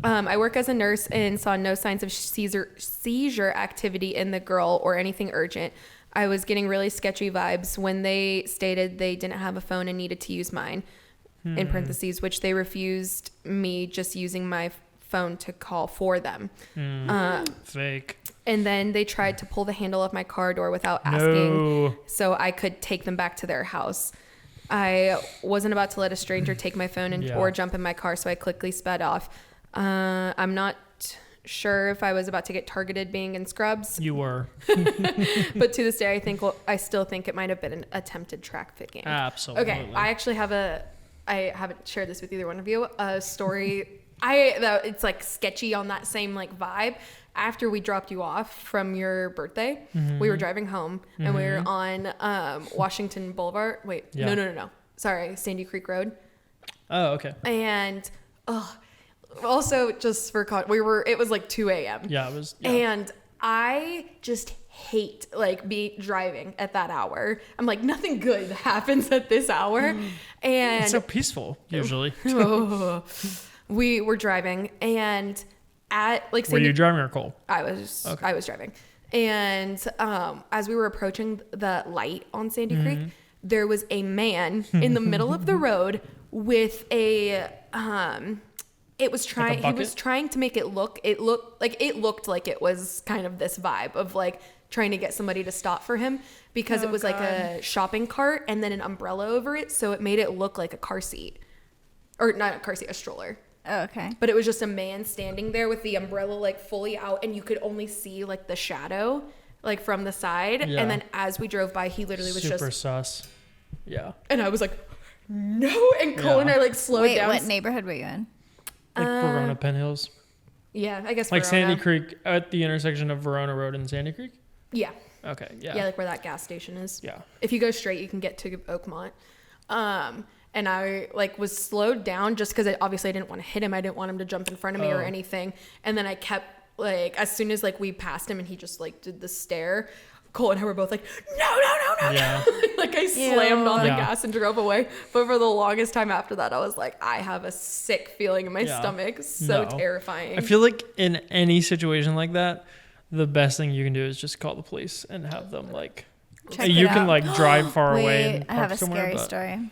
I work as a nurse and saw no signs of seizure activity in the girl or anything urgent. I was getting really sketchy vibes when they stated they didn't have a phone and needed to use mine, in parentheses, which they refused me just using my phone to call for them. Fake. And then they tried to pull the handle of my car door without asking, No. so I could take them back to their house. I wasn't about to let a stranger take my phone or jump in my car, so I quickly sped off. I'm not sure if I was about to get targeted being in scrubs, You were. but to this day, I still think it might have been an attempted trafficking. Absolutely. Okay, I actually have I haven't shared this with either one of you, a story. It's like sketchy on that same like vibe. After we dropped you off from your birthday, we were driving home and we were on Washington Boulevard. Wait, Yeah. no. Sorry, Sandy Creek Road. Oh, okay. And also just for it was like 2 a.m. Yeah, it was. Yeah. And I just hate like driving at that hour. I'm like, nothing good happens at this hour. And It's so peaceful, usually. we were driving and at like Were you driving or Cole? I was driving. And as we were approaching the light on Sandy Creek, there was a man in the middle of the road with a he was trying to make it looked like it was kind of this vibe of like trying to get somebody to stop for him, because it was like a shopping cart and then an umbrella over it, so it made it look like a car seat, or not a car seat, a stroller. Oh, okay. But it was just a man standing there with the umbrella like fully out, and you could only see like the shadow like from the side. Yeah. And then as we drove by, he literally was Super just sus. Yeah. and I was like, no. And Cole and I like slowed Wait, down. what neighborhood were you in? Like Verona Penn Hills. Yeah, I guess Like Verona. Sandy Creek, at the intersection of Verona Road and Sandy Creek? Yeah. Okay, yeah. Yeah, like where that gas station is. Yeah. If you go straight, you can get to Oakmont. And I like was slowed down just because obviously I didn't want to hit him. I didn't want him to jump in front of me or anything. And then I kept like, as soon as like we passed him and he just like did the stare, Cole and I were both like, no. Yeah. Like I slammed on the Yeah. gas and drove away. But for the longest time after that, I was like, I have a sick feeling in my stomach. So No. terrifying. I feel like in any situation like that, the best thing you can do is just call the police and have them like, Check you it can out. like drive far away Wait, and I park have a somewhere, scary but story.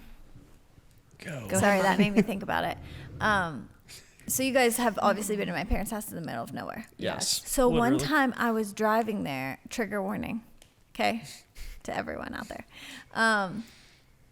Go. Sorry, that made me think about it. So you guys have obviously been in my parents' house in the middle of nowhere. Yes. So one literally. time I was driving there, trigger warning, okay, to everyone out there.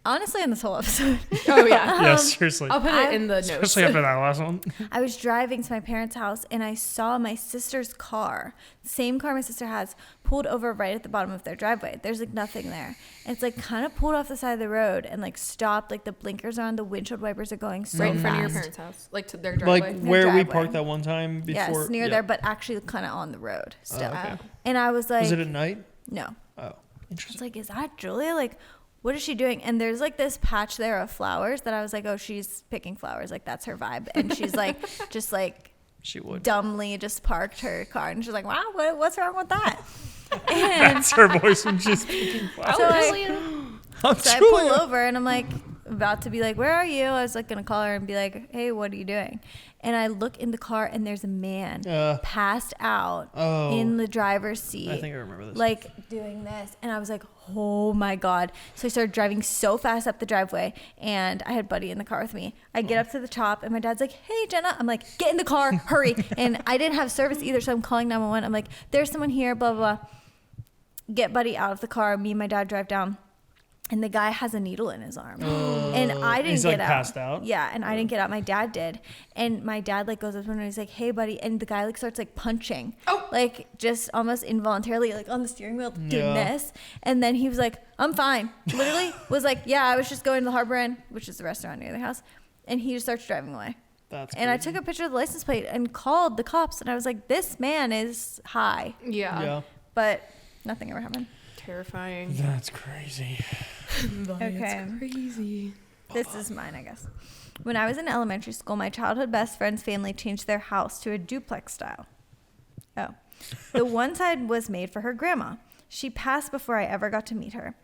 honestly, on this whole episode. Oh yeah. Yeah, seriously. I'll put it in the notes. Especially after that last one. I was driving to my parents' house and I saw my sister's car, the same car my sister has, pulled over right at the bottom of their driveway. There's like nothing there. And it's like kind of pulled off the side of the road and like stopped. Like the blinkers are on, the windshield wipers are going so right in fast. front of your parents' house, like to their driveway. Like where we driveway. parked that one time before. Yes, near there, but actually kind of on the road still. okay. And I was like, Was it at night? no. Oh, It's interesting. like, is that Julia? Like, what is she doing? And there's like this patch there of flowers that I was like, oh, she's picking flowers. Like, that's her vibe. And she's like, just like She would. dumbly just parked her car. And she's like, wow, what's wrong with that? And That's her voice when she's speaking. so I pull over and I'm like, about to be like, where are you? I was like, going to call her and be like, hey, what are you doing? And I look in the car and there's a man passed out in the driver's seat. I think I remember this. Like doing this. And I was like, oh my God. So I started driving so fast up the driveway and I had Buddy in the car with me. I get up to the top and my dad's like, hey, Jenna. I'm like, get in the car, hurry. And I didn't have service either. So I'm calling 911. I'm like, there's someone here, blah, blah, blah. Get Buddy out of the car. Me and my dad drive down. And the guy has a needle in his arm. And I didn't He's get like out. passed out? Yeah, and I didn't get out. My dad did. And my dad like goes up to him and he's like, hey, buddy. And the guy like starts like punching. Oh. Like just almost involuntarily like on the steering wheel doing this. And then he was like, I'm fine. Literally was like, yeah, I was just going to the Harbor Inn, which is the restaurant near the house. And he just starts driving away. That's and I crazy. took a picture of the license plate and called the cops. And I was like, this man is high. Yeah. But nothing ever happened. Terrifying. That's crazy. Okay. That's crazy. This is mine, I guess. When I was in elementary school, my childhood best friend's family changed their house to a duplex style. Oh. The one side was made for her grandma. She passed before I ever got to meet her.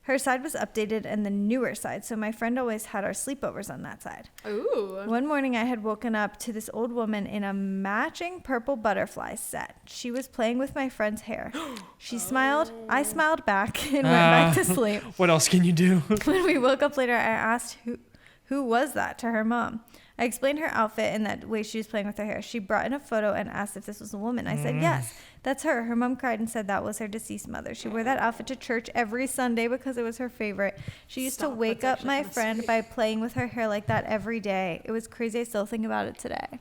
Her side was updated and the newer side, so my friend always had our sleepovers on that side. Ooh. One morning, I had woken up to this old woman in a matching purple butterfly set. She was playing with my friend's hair. She smiled. I smiled back and went back to sleep. What else can you do? When we woke up later, I asked who was that to her mom. I explained her outfit and that way she was playing with her hair. She brought in a photo and asked if this was a woman. I said, yes, that's her. Her mom cried and said that was her deceased mother. She wore that outfit to church every Sunday because it was her favorite. She used to wake up my friend by playing with her hair like that every day. It was crazy. I still think about it today.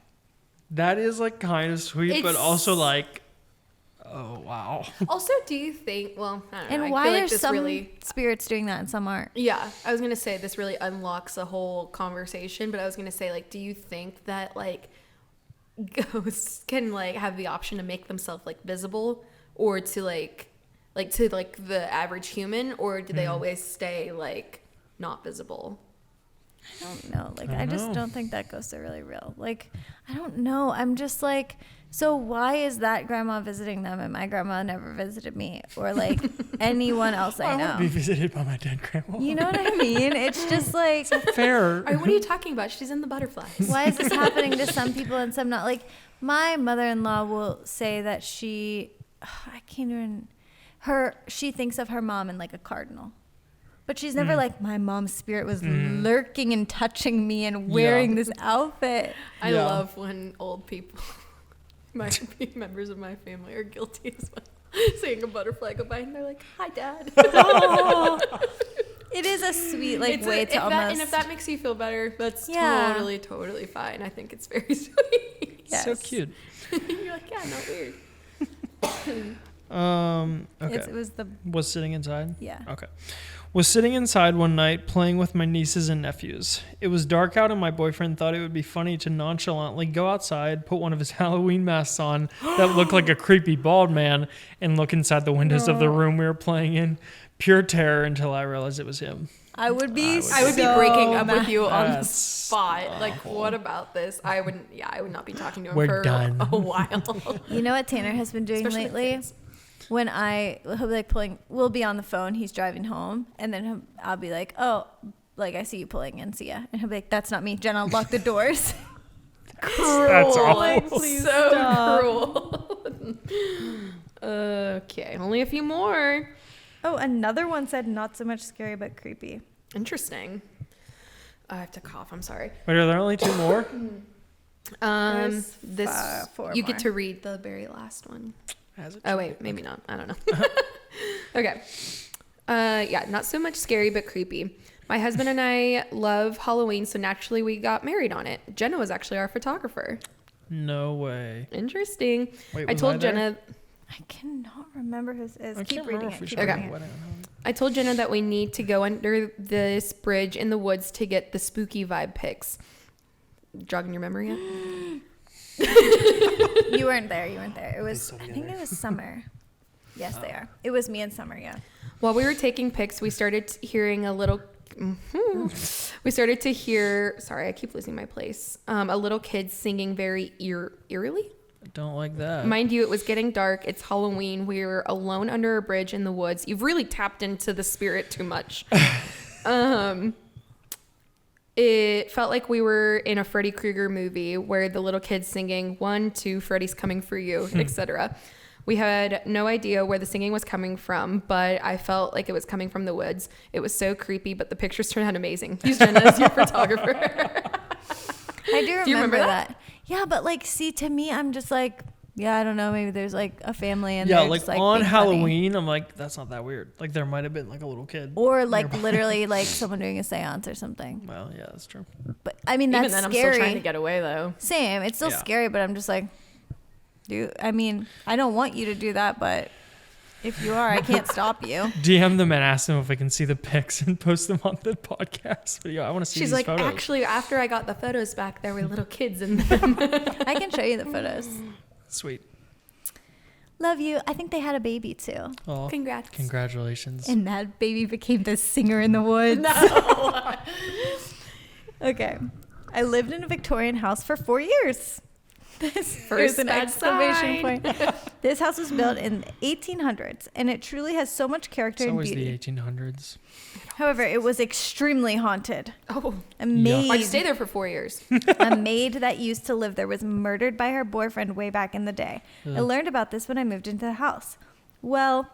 That is like kind of sweet, but It's- also like, oh wow. Also, do you think? Well, I don't know. And I why feel like are this some really? spirits doing that and some aren't? Yeah, I was gonna say this really unlocks a whole conversation, but I was gonna say like, do you think that like ghosts can like have the option to make themselves like visible, or to like to like the average human, or do they always stay like not visible? I don't know. Like, I just don't think that ghosts are really real. Like, I don't know. I'm just like, so why is that grandma visiting them and my grandma never visited me or like anyone else I I know? want to be visited by my dead grandma. You know what I mean? It's just like, Fair. All right, what are you talking about? She's in the butterflies. why is this happening to some people and some not? Like, my mother-in-law will say that she thinks of her mom in like a cardinal. But she's never like, my mom's spirit was lurking and touching me and wearing this outfit. I Yeah. love when old people, members of my family, are guilty as well. Seeing a butterfly go by and they're like, "Hi, Dad." It is a sweet It's way to almost. and if that makes you feel better, that's Yeah. totally fine. I think it's very sweet. Yes. So cute. You're like, yeah, not weird. Okay. It was the Was sitting inside? yeah. Okay. Was sitting inside one night playing with my nieces and nephews. It was dark out and my boyfriend thought it would be funny to nonchalantly go outside, put one of his Halloween masks on that looked like a creepy bald man, and look inside the windows of the room we were playing in. Pure terror until I realized it was him. I would be. I would be so breaking up mad. with you on the That's spot. Like, what about this? I would not be talking to him We're for done. a while. You know what Tanner has been doing Especially with lately? kids. When he'll be like we'll be on the phone, he's driving home, and then I'll be like, oh, like I see you pulling in, see ya. And he'll be like, that's not me, Jenna, lock the doors. That's awful. Like, please so stop. cruel. Okay, only a few more. Oh, another one said not so much scary, but creepy. Interesting. I have to cough. I'm sorry. Wait, are there only two more? There's This four you more. get to read the very last one. Has it? Oh wait, maybe not. I don't know. Okay. Yeah, not so much scary, but creepy. My husband and I love Halloween, so naturally we got married on it. Jenna was actually our photographer. No way. Interesting. Wait, I told Jenna. I cannot remember who this is. I Keep can't reading remember it. if we Keep started reading a it. wedding or not. I told Jenna that we need to go under this bridge in the woods to get the spooky vibe pics. Jogging your memory yet? You weren't there. It was, I think it was Summer. Yes, they are. It was me and Summer, yeah. While we were taking pics, we started hearing a little. We started to hear. Sorry, I keep losing my place. A little kid singing very eerily. I don't like that. Mind you, it was getting dark. It's Halloween. We were alone under a bridge in the woods. You've really tapped into the spirit too much. It felt like we were in a Freddy Krueger movie where the little kid's singing 1, 2, Freddy's coming for you, etc. We had no idea where the singing was coming from, but I felt like it was coming from the woods. It was so creepy, but the pictures turned out amazing. Use Jenna as your photographer. I do you remember that. Yeah, but like, see, to me, I'm just like, yeah, I don't know. Maybe there's like a family and yeah, they're like, just, like on being Halloween, I'm like, that's not that weird. Like there might have been like a little kid. Or like nearby. literally like someone doing a seance or something. Well, yeah, that's true. But I mean, that's Even then, scary. I'm still trying to get away though. Same. It's still Yeah. scary, but I'm just like, dude, I mean, I don't want you to do that, but if you are, I can't stop you. DM them and ask them if we can see the pics and post them on the podcast video. I want to see She's these like, photos. actually, after I got the photos back, there were little kids in them. I can show you the photos. Sweet. Love you. I think they had a baby too. Oh, Congrats. congratulations. And that baby became the singer in the woods. No. Okay. I lived in a Victorian house for 4 years. This First is an bad exclamation sign. point. This house was built in the 1800s, and it truly has so much character It's and always beauty. the 1800s. However, it was extremely haunted. Oh, A Yeah. maid, why'd you stay there for 4 years? a maid that used to live there was murdered by her boyfriend way back in the day. I Ugh. learned about this when I moved into the house. Well,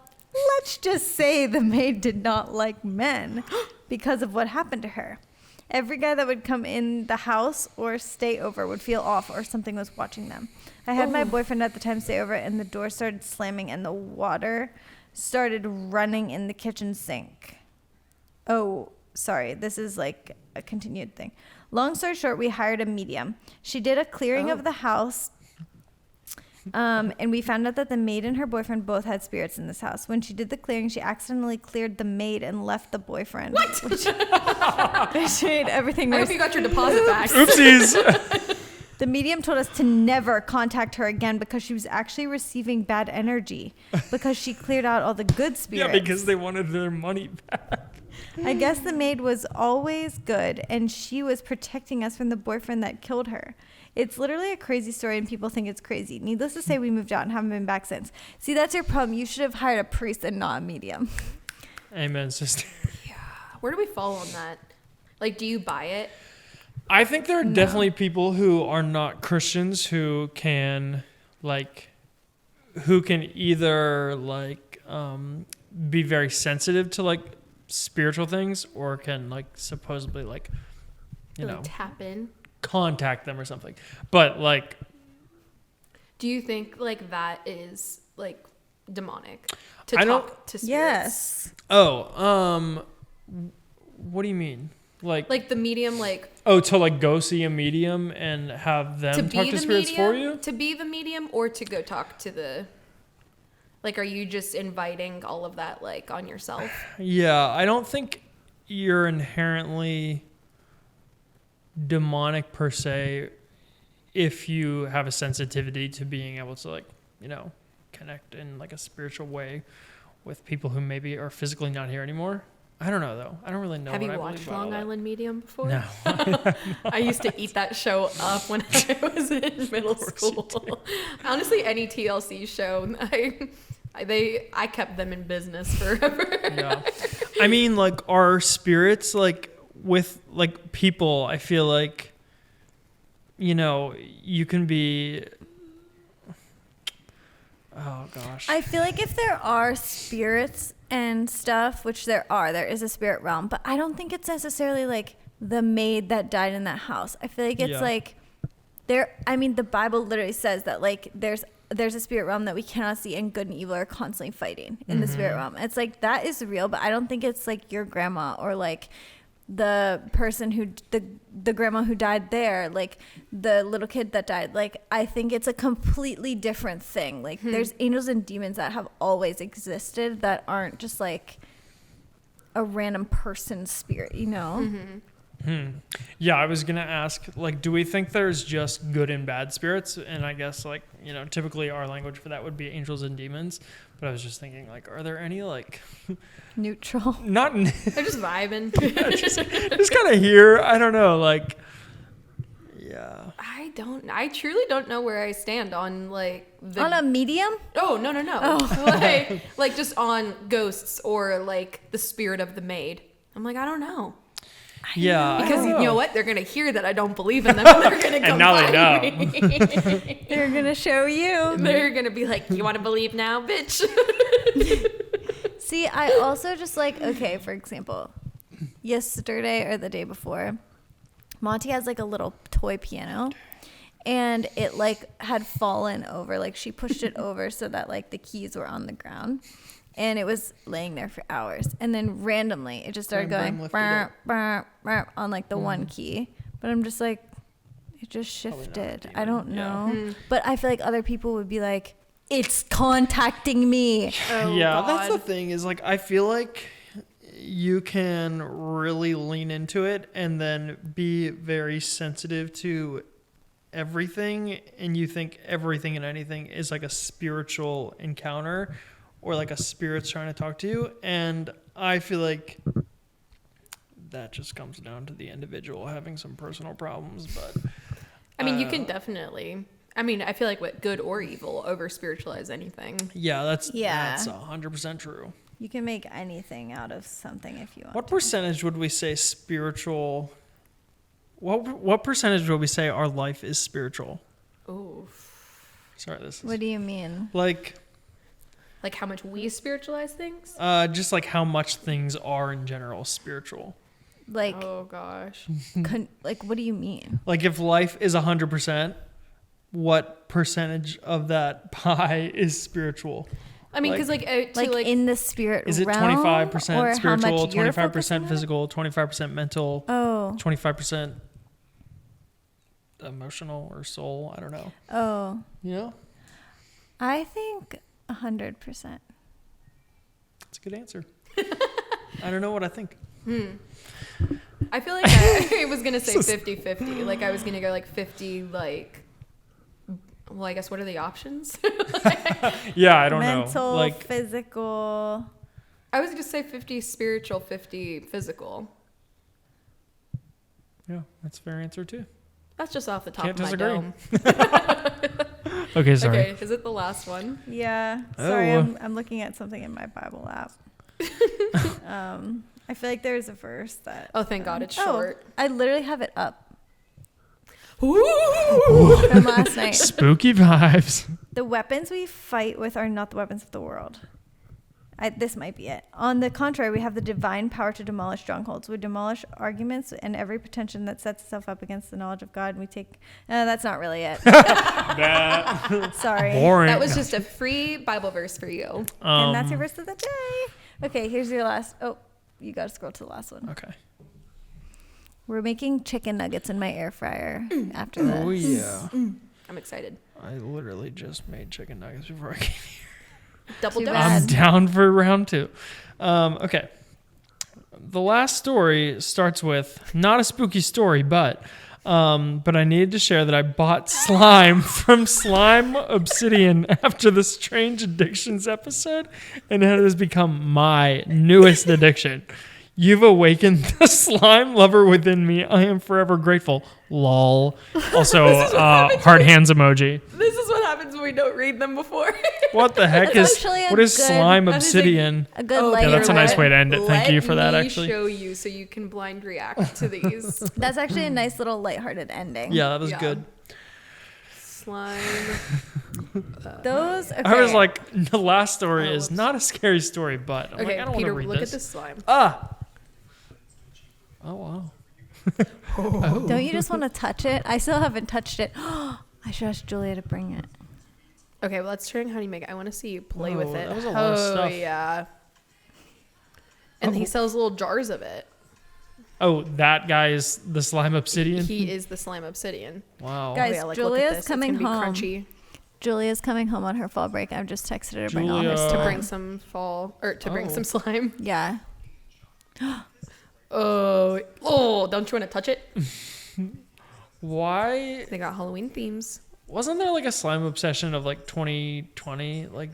let's just say the maid did not like men because of what happened to her. Every guy that would come in the house or stay over would feel off or something was watching them. I had my boyfriend at the time stay over, and the door started slamming and the water started running in the kitchen sink. Oh, sorry. This is like a continued thing. Long story short, we hired a medium. She did a clearing of the house. And we found out that the maid and her boyfriend both had spirits in this house. When she did the clearing, she accidentally cleared the maid and left the boyfriend. What? Which made everything I worse. hope you got your deposit back. Oopsies. The medium told us to never contact her again because she was actually receiving bad energy because she cleared out all the good spirits. Yeah, because they wanted their money back. I guess the maid was always good, and she was protecting us from the boyfriend that killed her. It's literally a crazy story, and people think it's crazy. Needless to say, we moved out and haven't been back since. See, that's your problem. You should have hired a priest and not a medium. Amen, sister. Where do we fall on that? Like, do you buy it? I think there are definitely people who are not Christians who can, like, either, like, be very sensitive to, like, spiritual things, or can, like, supposedly, like, you Really know, tap in. contact them or something. But, like, Do you think like that is like demonic to I talk to spirits? Yes. what do you mean? Like the medium, like To like go see a medium and have them to talk be to the spirits medium, for you? to be the medium, or to go talk to the. Like, are you just inviting all of that like on yourself? Yeah, I don't think you're inherently demonic per se if you have a sensitivity to being able to, like, you know, connect in like a spiritual way with people who maybe are physically not here anymore. I don't know though. I don't really know. Have what you I watched believe about all Long that. Island Medium before? No. I used to eat that show up when I was in middle school. Honestly, any TLC show, I kept them in business forever. Yeah. I mean, like, our spirits, like, with, like, people, I feel like, you know, you can be... Oh, gosh. I feel like if there are spirits and stuff, which there is a spirit realm, but I don't think it's necessarily like the maid that died in that house. I feel like it's like the Bible literally says that like there's a spirit realm that we cannot see, and good and evil are constantly fighting in the spirit realm. It's like that is real, but I don't think it's like your grandma or like the person who the grandma who died there, like the little kid that died, like I think it's a completely different thing. Like there's angels and demons that have always existed that aren't just like a random person's spirit, you know? Yeah, I was gonna ask, like, do we think there's just good and bad spirits? And I guess, like, you know, typically our language for that would be angels and demons. But I was just thinking, like, are there any, like, neutral? Not. They're just vibing. Yeah, just kind of here. I don't know, like, yeah. I truly don't know where I stand on like on a medium. Oh no. Oh. like just on ghosts or like the spirit of the maid. I'm like, I don't know. Yeah, because you know what? They're gonna hear that I don't believe in them, and they're gonna come. And now they know. Me. They're gonna show you. They're gonna be like, "You want to believe now, bitch?" See, I also just like, okay, for example, yesterday or the day before, Monty has like a little toy piano, and it like had fallen over. Like she pushed it over so that like the keys were on the ground. And it was laying there for hours. And then randomly, it just started going burr, burr, burr, on like the one key. But I'm just like, it just shifted. I don't know. But I feel like other people would be like, it's contacting me. Oh, yeah, God. That's the thing is like, I feel like you can really lean into it and then be very sensitive to everything. And you think everything and anything is like a spiritual encounter. Or like a spirit's trying to talk to you. And I feel like that just comes down to the individual having some personal problems. But I mean, you can definitely. I mean, I feel like what good or evil over spiritualize anything. Yeah, that's 100% true. You can make anything out of something if you want. What percentage would we say spiritual? What percentage would we say our life is spiritual? Oh. Sorry, this is. What do you mean? Like how much we spiritualize things? Just like how much things are in general spiritual. Like, oh gosh. Like, what do you mean? Like if life is 100%, what percentage of that pie is spiritual? I mean, because like in the spirit is it realm, 25% spiritual, 25% physical, 25% mental, 25% emotional or soul? I don't know. Oh. Yeah. I think 100%. That's a good answer. I don't know what I think. I feel like I was going to say 50-50. Like I was going to go like 50, like, well, I guess what are the options? Yeah, I don't know. Mental, like physical. I was going to say 50 spiritual, 50 physical. Yeah, that's a fair answer too. That's just off the top Can't of disagree. my dome. Okay, sorry. Okay, is it the last one? Yeah. Sorry, Oh. I'm looking at something in my Bible app. I feel like there's a verse that. Oh, thank God, it's short. I literally have it up Ooh. from last night. Spooky vibes. The weapons we fight with are not the weapons of the world. This might be it. On the contrary, we have the divine power to demolish strongholds. We demolish arguments and every pretension that sets itself up against the knowledge of God. And we take. That's not really it. Sorry. Boring. That was just a free Bible verse for you. And that's your verse of the day. Okay, here's your last. Oh, you got to scroll to the last one. Okay. We're making chicken nuggets in my air fryer after this. Oh yeah. I'm excited. I literally just made chicken nuggets before I came here. Double Too dose. bad. I'm down for round 2. Okay. The last story starts with not a spooky story, but I needed to share that I bought slime from Slime Obsidian after the Strange Addictions episode, and it has become my newest addiction. You've awakened the slime lover within me. I am forever grateful. Lol. Also, heart hands emoji. This is what happens when we don't read them before. What the heck what is Slime Obsidian? A good light. Yeah, that's a nice way to end it. Thank you for that, actually. Let me show you so you can blind react to these. That's actually a nice little lighthearted ending. Yeah, that was Yeah. good. Slime. Those. Okay. I was like, the last story is not a scary story, but I'm Okay, like, I don't Peter, want to read look this. at this slime. Oh, wow. Don't you just want to touch it? I still haven't touched it. I should ask Julia to bring it. Okay, well, let's show how you make it. I want to see you play Whoa, with it. that was a lot of stuff. Oh, yeah. And he sells little jars of it. Oh, that guy is the slime obsidian? He is the slime obsidion. Wow. Guys, look at Julia's this. coming it's gonna home. Be crunchy. Julia's coming home on her fall break. I've just texted her to bring all her Julia. stuff. To bring some bring some slime. Yeah. Oh, don't you want to touch it? Why? They got Halloween themes. Wasn't there like a slime obsession of like 2020? Like,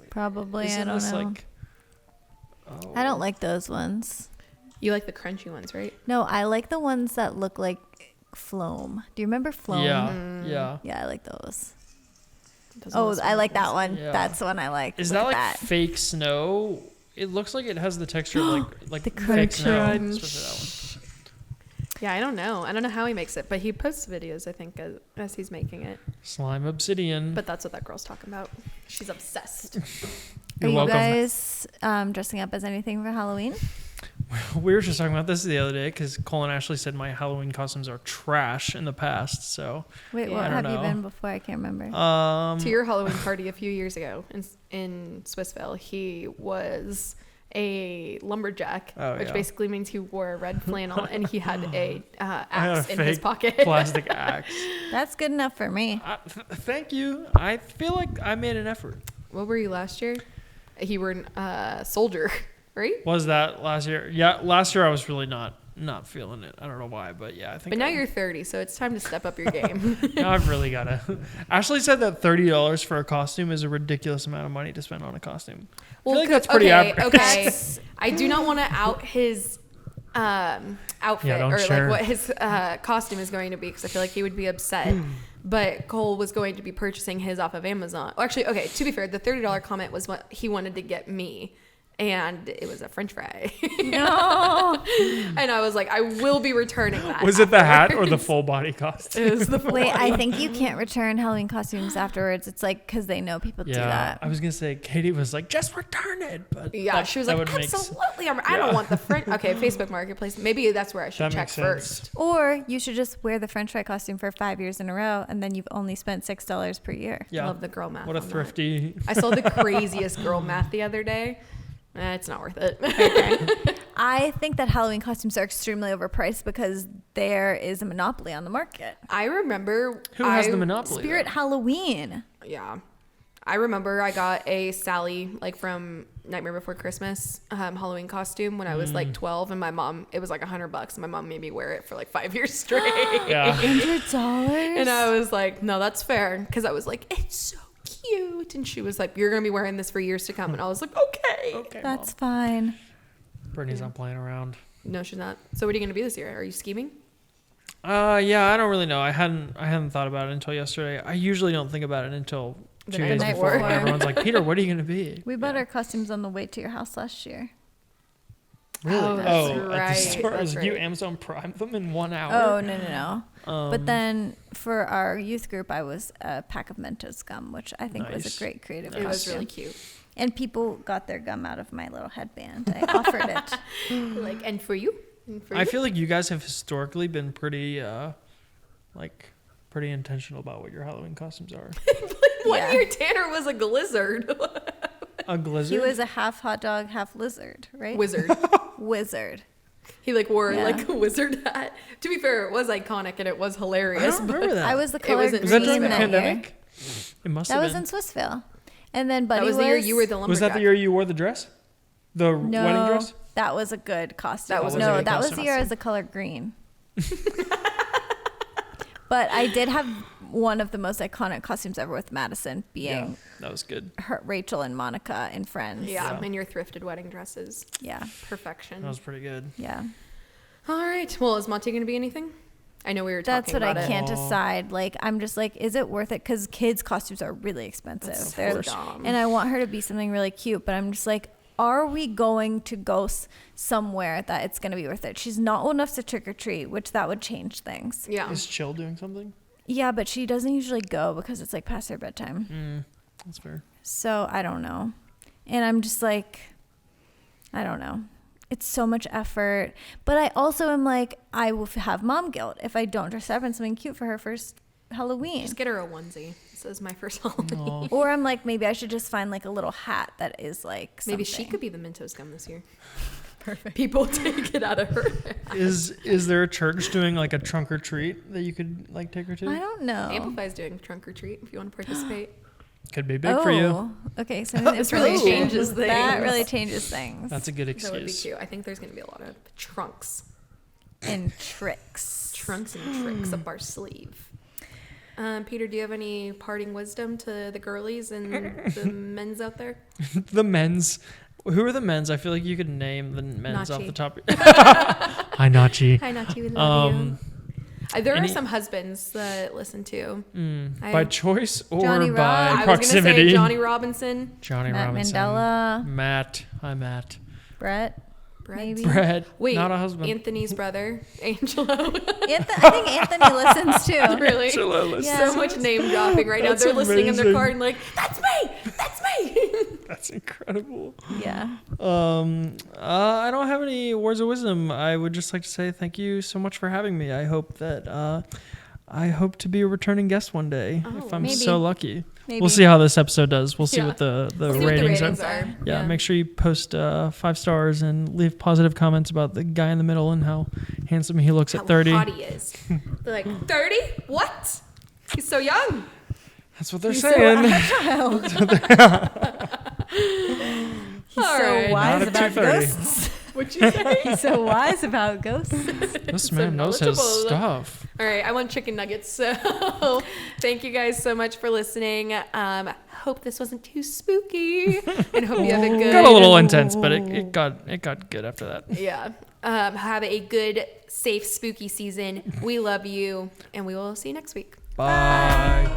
Probably. I isn't don't this know. like? Oh. I don't like those ones. You like the crunchy ones, right? No, I like the ones that look like Floam. Do you remember Floam? Yeah, yeah. Yeah, I like those. Doesn't Oh, look I like that nice. one. Yeah. That's the one I like. Is Look that at like fake snow? It looks like it has the texture of like The fake snow. crunch. Especially that one. Yeah, I don't know. I don't know how he makes it, but he posts videos, I think, as he's making it. Slime obsidian. But that's what that girl's talking about. She's obsessed. Are You're you welcome. guys dressing up as anything for Halloween? We were just talking about this the other day because Cole and Ashley said my Halloween costumes are trash in the past. So Wait, Yeah. what I don't have you know. been before? I can't remember. To your Halloween party a few years ago in Swissville, he was a lumberjack, which basically means he wore a red flannel and he had a axe in his fake pocket. plastic axe. That's good enough for me. Thank you. I feel like I made an effort. What were you last year? You were a soldier, right? Was that last year? Yeah, last year I was really not feeling it. I don't know why, but yeah, I think. But now you're 30, so it's time to step up your game. Now I've really got to. Ashley said that $30 for a costume is a ridiculous amount of money to spend on a costume. I feel like that's pretty average. Okay. I do not want to out his outfit don't or share. like what his costume is going to be because I feel like he would be upset. But Cole was going to be purchasing his off of Amazon. Well, actually, okay, to be fair, the $30 comment was what he wanted to get me. And it was a French fry. No. And I was like, I will be returning that. Was it the hat or the afterwards. full body costume? It was the full Wait, body. I think you can't return Halloween costumes afterwards. It's like because they know people do that. I was gonna say Katie was like, just return it, but Yeah, she was like, would make absolutely. I don't want the French. Okay, Facebook Marketplace. Maybe that's where I should That check makes sense. first. Or you should just wear the French fry costume for 5 years in a row, and then you've only spent $6 per year. Yeah. I love the girl math. What a on that. thrifty. I saw the craziest girl math the other day. It's not worth it. I think that Halloween costumes are extremely overpriced because there is a monopoly on the market. I remember. Who has the monopoly? Spirit though? Halloween. Yeah. I remember I got a Sally, like from Nightmare Before Christmas, Halloween costume when I was like 12, and my mom, it was like $100, and my mom made me wear it for like 5 years straight. Yeah. $100? And I was like, no, that's fair. Because I was like, it's so cute. And she was like, you're going to be wearing this for years to come. And I was like, okay. Okay. That's fine. Brittany's not playing around. No, she's not. So what are you going to be this year? Are you scheming? Yeah, I don't really know. I hadn't thought about it until yesterday. I usually don't think about it until The 2 night days before. before. Everyone's like, Peter, what are you gonna be? We bought our costumes on the way to your house last year. Really? Oh, that's At the right. store. I was That's like, you right. Amazon Prime them in 1 hour. Oh, no. But then for our youth group, I was a pack of Mentos gum, which I think was Nice. a great creative It was costume. really cute. And people got their gum out of my little headband. I offered it. Like, and for you? And for I you? feel like you guys have historically been pretty intentional about what your Halloween costumes are. One Yeah. year Tanner was a glizzard. A blizzard. He was a half hot dog, half lizard, right? Wizard. Wizard. He like wore Yeah. like a wizard hat. To be fair, it was iconic and it was hilarious. I don't remember that. I was the color wasn't- Was that green during the that pandemic? year. It must That have was been. in Swissville. And then Buddy That was the year you were the lumberjack. Was that the year you wore the dress? The No, wedding dress? that was a good costume. That was a no, good that was costume. the year as the color green. But I did have one of the most iconic costumes ever with Madison being That was good. Rachel and Monica in Friends. Yeah, Yeah. and your thrifted wedding dresses. Yeah. Perfection. That was pretty good. Yeah. All right. Well, is Monty going to be anything? I know we were That's talking what about I it. can't decide. Like, I'm just like, is it worth it? Because kids' costumes are really expensive. That's They're- so dumb. and I want her to be something really cute, but I'm just like, are we going to go somewhere that it's going to be worth it? She's not old enough to trick or treat, which that would change things. Yeah. Is Chill doing something? Yeah, but she doesn't usually go because it's like past her bedtime. That's fair. So I don't know. And I'm just like, I don't know. It's so much effort. But I also am like, I will have mom guilt if I don't dress up in something cute for her first Halloween. Just get her a onesie. This is my first Halloween. Aw. Or I'm like, maybe I should just find like a little hat that is like something. Maybe she could be the Mentos gum this year. Perfect. people take it out of her. Is there a church doing like a trunk or treat that you could like take her to? I don't know. Amplify's doing trunk or treat if you want to participate. Could be big for you. Okay, so This really changes things. That really changes things. That's a good excuse. That would be cute. I think there's going to be a lot of trunks. And tricks. Trunks and tricks up our sleeve. Peter, do you have any parting wisdom to the girlies and the men's out there? The men's. Who are the men's? I feel like you could name the men's off Nachi. the top. Hi, Nachi. Hi, Nachi. We love you. There Any- are some husbands that listen to. By choice or Johnny by Rob. I was proximity? going to say Johnny Robinson. Johnny Matt Robinson. Mandela. Matt. Hi, Matt. Brett. Maybe. Brett. Wait, not a husband. Anthony's brother, Angelo. I think Anthony listens too. Really? Angelo listens. Yeah. So much name dropping right now. That's They're listening in their amazing. car and like, that's me! That's me! That's incredible. Yeah. I don't have any words of wisdom. I would just like to say thank you so much for having me. I hope to be a returning guest one day if I'm maybe. so lucky. Maybe. We'll see how this episode does. We'll see Yeah. what the We'll see what the ratings ratings are. are. Yeah, make sure you post 5 stars and leave positive comments about the guy in the middle and how handsome he looks How at 30. hot he is. They're like, 30? What? He's so young. That's what they're He's so saying. agile. He's All so right. wise Not at about 2:30. ghosts. What'd you say? He's so wise about ghosts. This So man knows his knowledgeable. stuff. All right, I want chicken nuggets. So thank you guys so much for listening. Hope this wasn't too spooky, and hope you have a good. Got a little intense, but it got good after that. Yeah. Have a good, safe, spooky season. We love you, and we will see you next week. Bye.